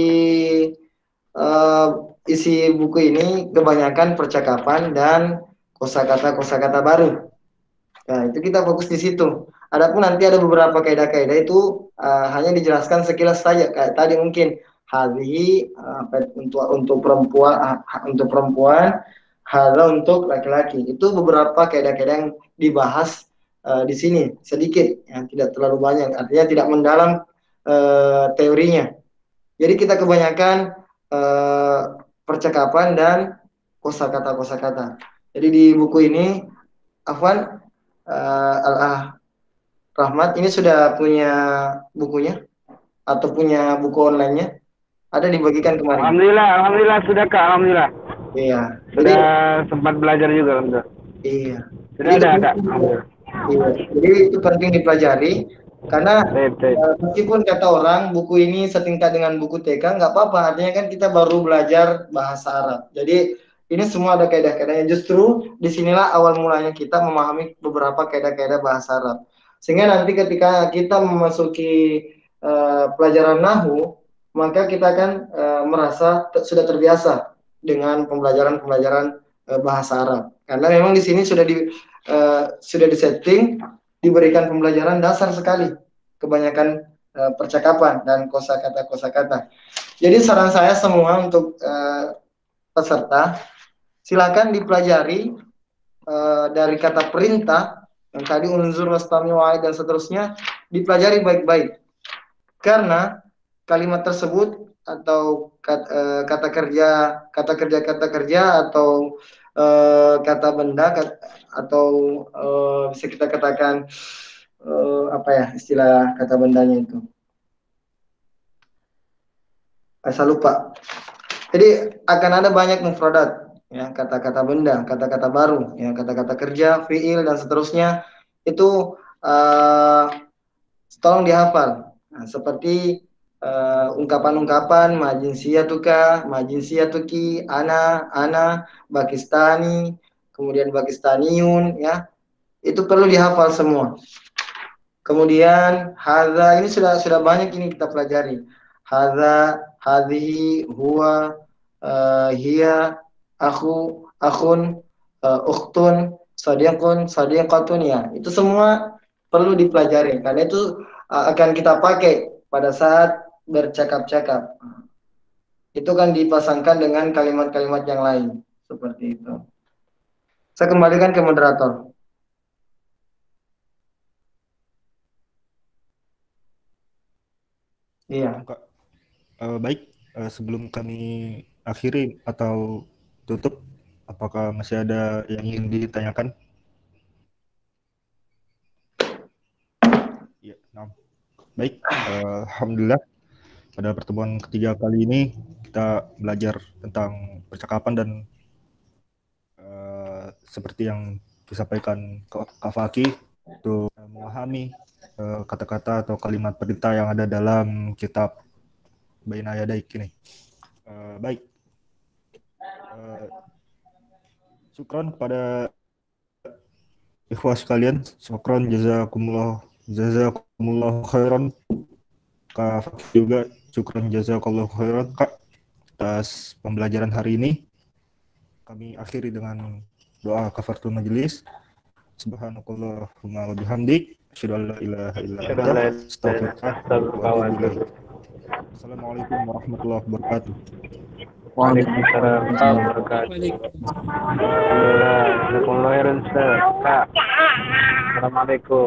isi buku ini kebanyakan percakapan dan kosakata baru. Nah, itu kita fokus di situ. Adapun nanti ada beberapa kaidah-kaidah itu hanya dijelaskan sekilas saja. Kayak tadi mungkin hadhi untuk perempuan, hadza untuk laki-laki. Itu beberapa kaidah-kaidah yang dibahas di sini sedikit, yang tidak terlalu banyak. Artinya tidak mendalam teorinya. Jadi kita kebanyakan percakapan dan kosakata. Jadi di buku ini, Afwan, Rahmat ini sudah punya bukunya atau punya buku online-nya? Ada dibagikan kemarin. Alhamdulillah sudah, Kak. Alhamdulillah. Iya. Sudah sempat belajar juga, alhamdulillah. Iya. Sudah ada, Kak. Alhamdulillah. Iya. Jadi itu penting dipelajari karena meskipun kata orang buku ini setingkat dengan buku TK, nggak apa-apa. Artinya kan kita baru belajar bahasa Arab. Jadi ini semua ada kaidah-kaidahnya. Justru disinilah awal mulanya kita memahami beberapa kaidah-kaidah bahasa Arab. Sehingga nanti ketika kita memasuki pelajaran Nahwu, maka kita akan merasa sudah terbiasa dengan pembelajaran bahasa Arab. Karena memang di sini sudah disetting, diberikan pembelajaran dasar sekali, kebanyakan percakapan dan kosakata. Jadi saran saya semua untuk peserta, silakan dipelajari dari kata perintah yang tadi unzur wastami wa'id dan seterusnya, dipelajari baik-baik. Karena kalimat tersebut atau kata kerja atau kata benda atau bisa kita katakan apa ya istilah kata bendanya itu, saya lupa. Jadi akan ada banyak mufradat, ya, kata-kata benda, kata-kata baru, ya, kata-kata kerja, fiil dan seterusnya itu tolong dihafal. Nah, seperti ungkapan-ungkapan majinsiyatuki, ana, Pakistani, kemudian Pakistaniun, ya, itu perlu dihafal semua. Kemudian hadza ini sudah banyak ini kita pelajari. Hadza, hadhihi, huwa, hiya, akhun, ukhtun, sadiqatun, ya. Itu semua perlu dipelajari karena itu akan kita pakai pada saat bercakap-cakap. Itu kan dipasangkan dengan kalimat-kalimat yang lain seperti itu. Saya kembalikan ke moderator. Iya. Baik, sebelum kami akhiri atau tutup, apakah masih ada yang ingin ditanyakan? Ya, nah. Baik, alhamdulillah pada pertemuan ketiga kali ini kita belajar tentang percakapan dan seperti yang disampaikan Kak Faki untuk memahami kata-kata atau kalimat perintah yang ada dalam kitab Baina Yadaik ini. Baik, syukron kepada ikhwah sekalian, syukron jazakumullah khairan. Kak Faki juga syukron jazakallahu khairan, Kak, atas pembelajaran hari ini. Kami akhiri dengan doa kafaratul majelis. Subhanakallahumma wa bihamdik, asyhadu an la ilaha illa anta, astaghfiruka wa atubu ilaik. Assalamualaikum warahmatullahi wabarakatuh. Waalaikumsalam warahmatullahi wabarakatuh. Assalamualaikum.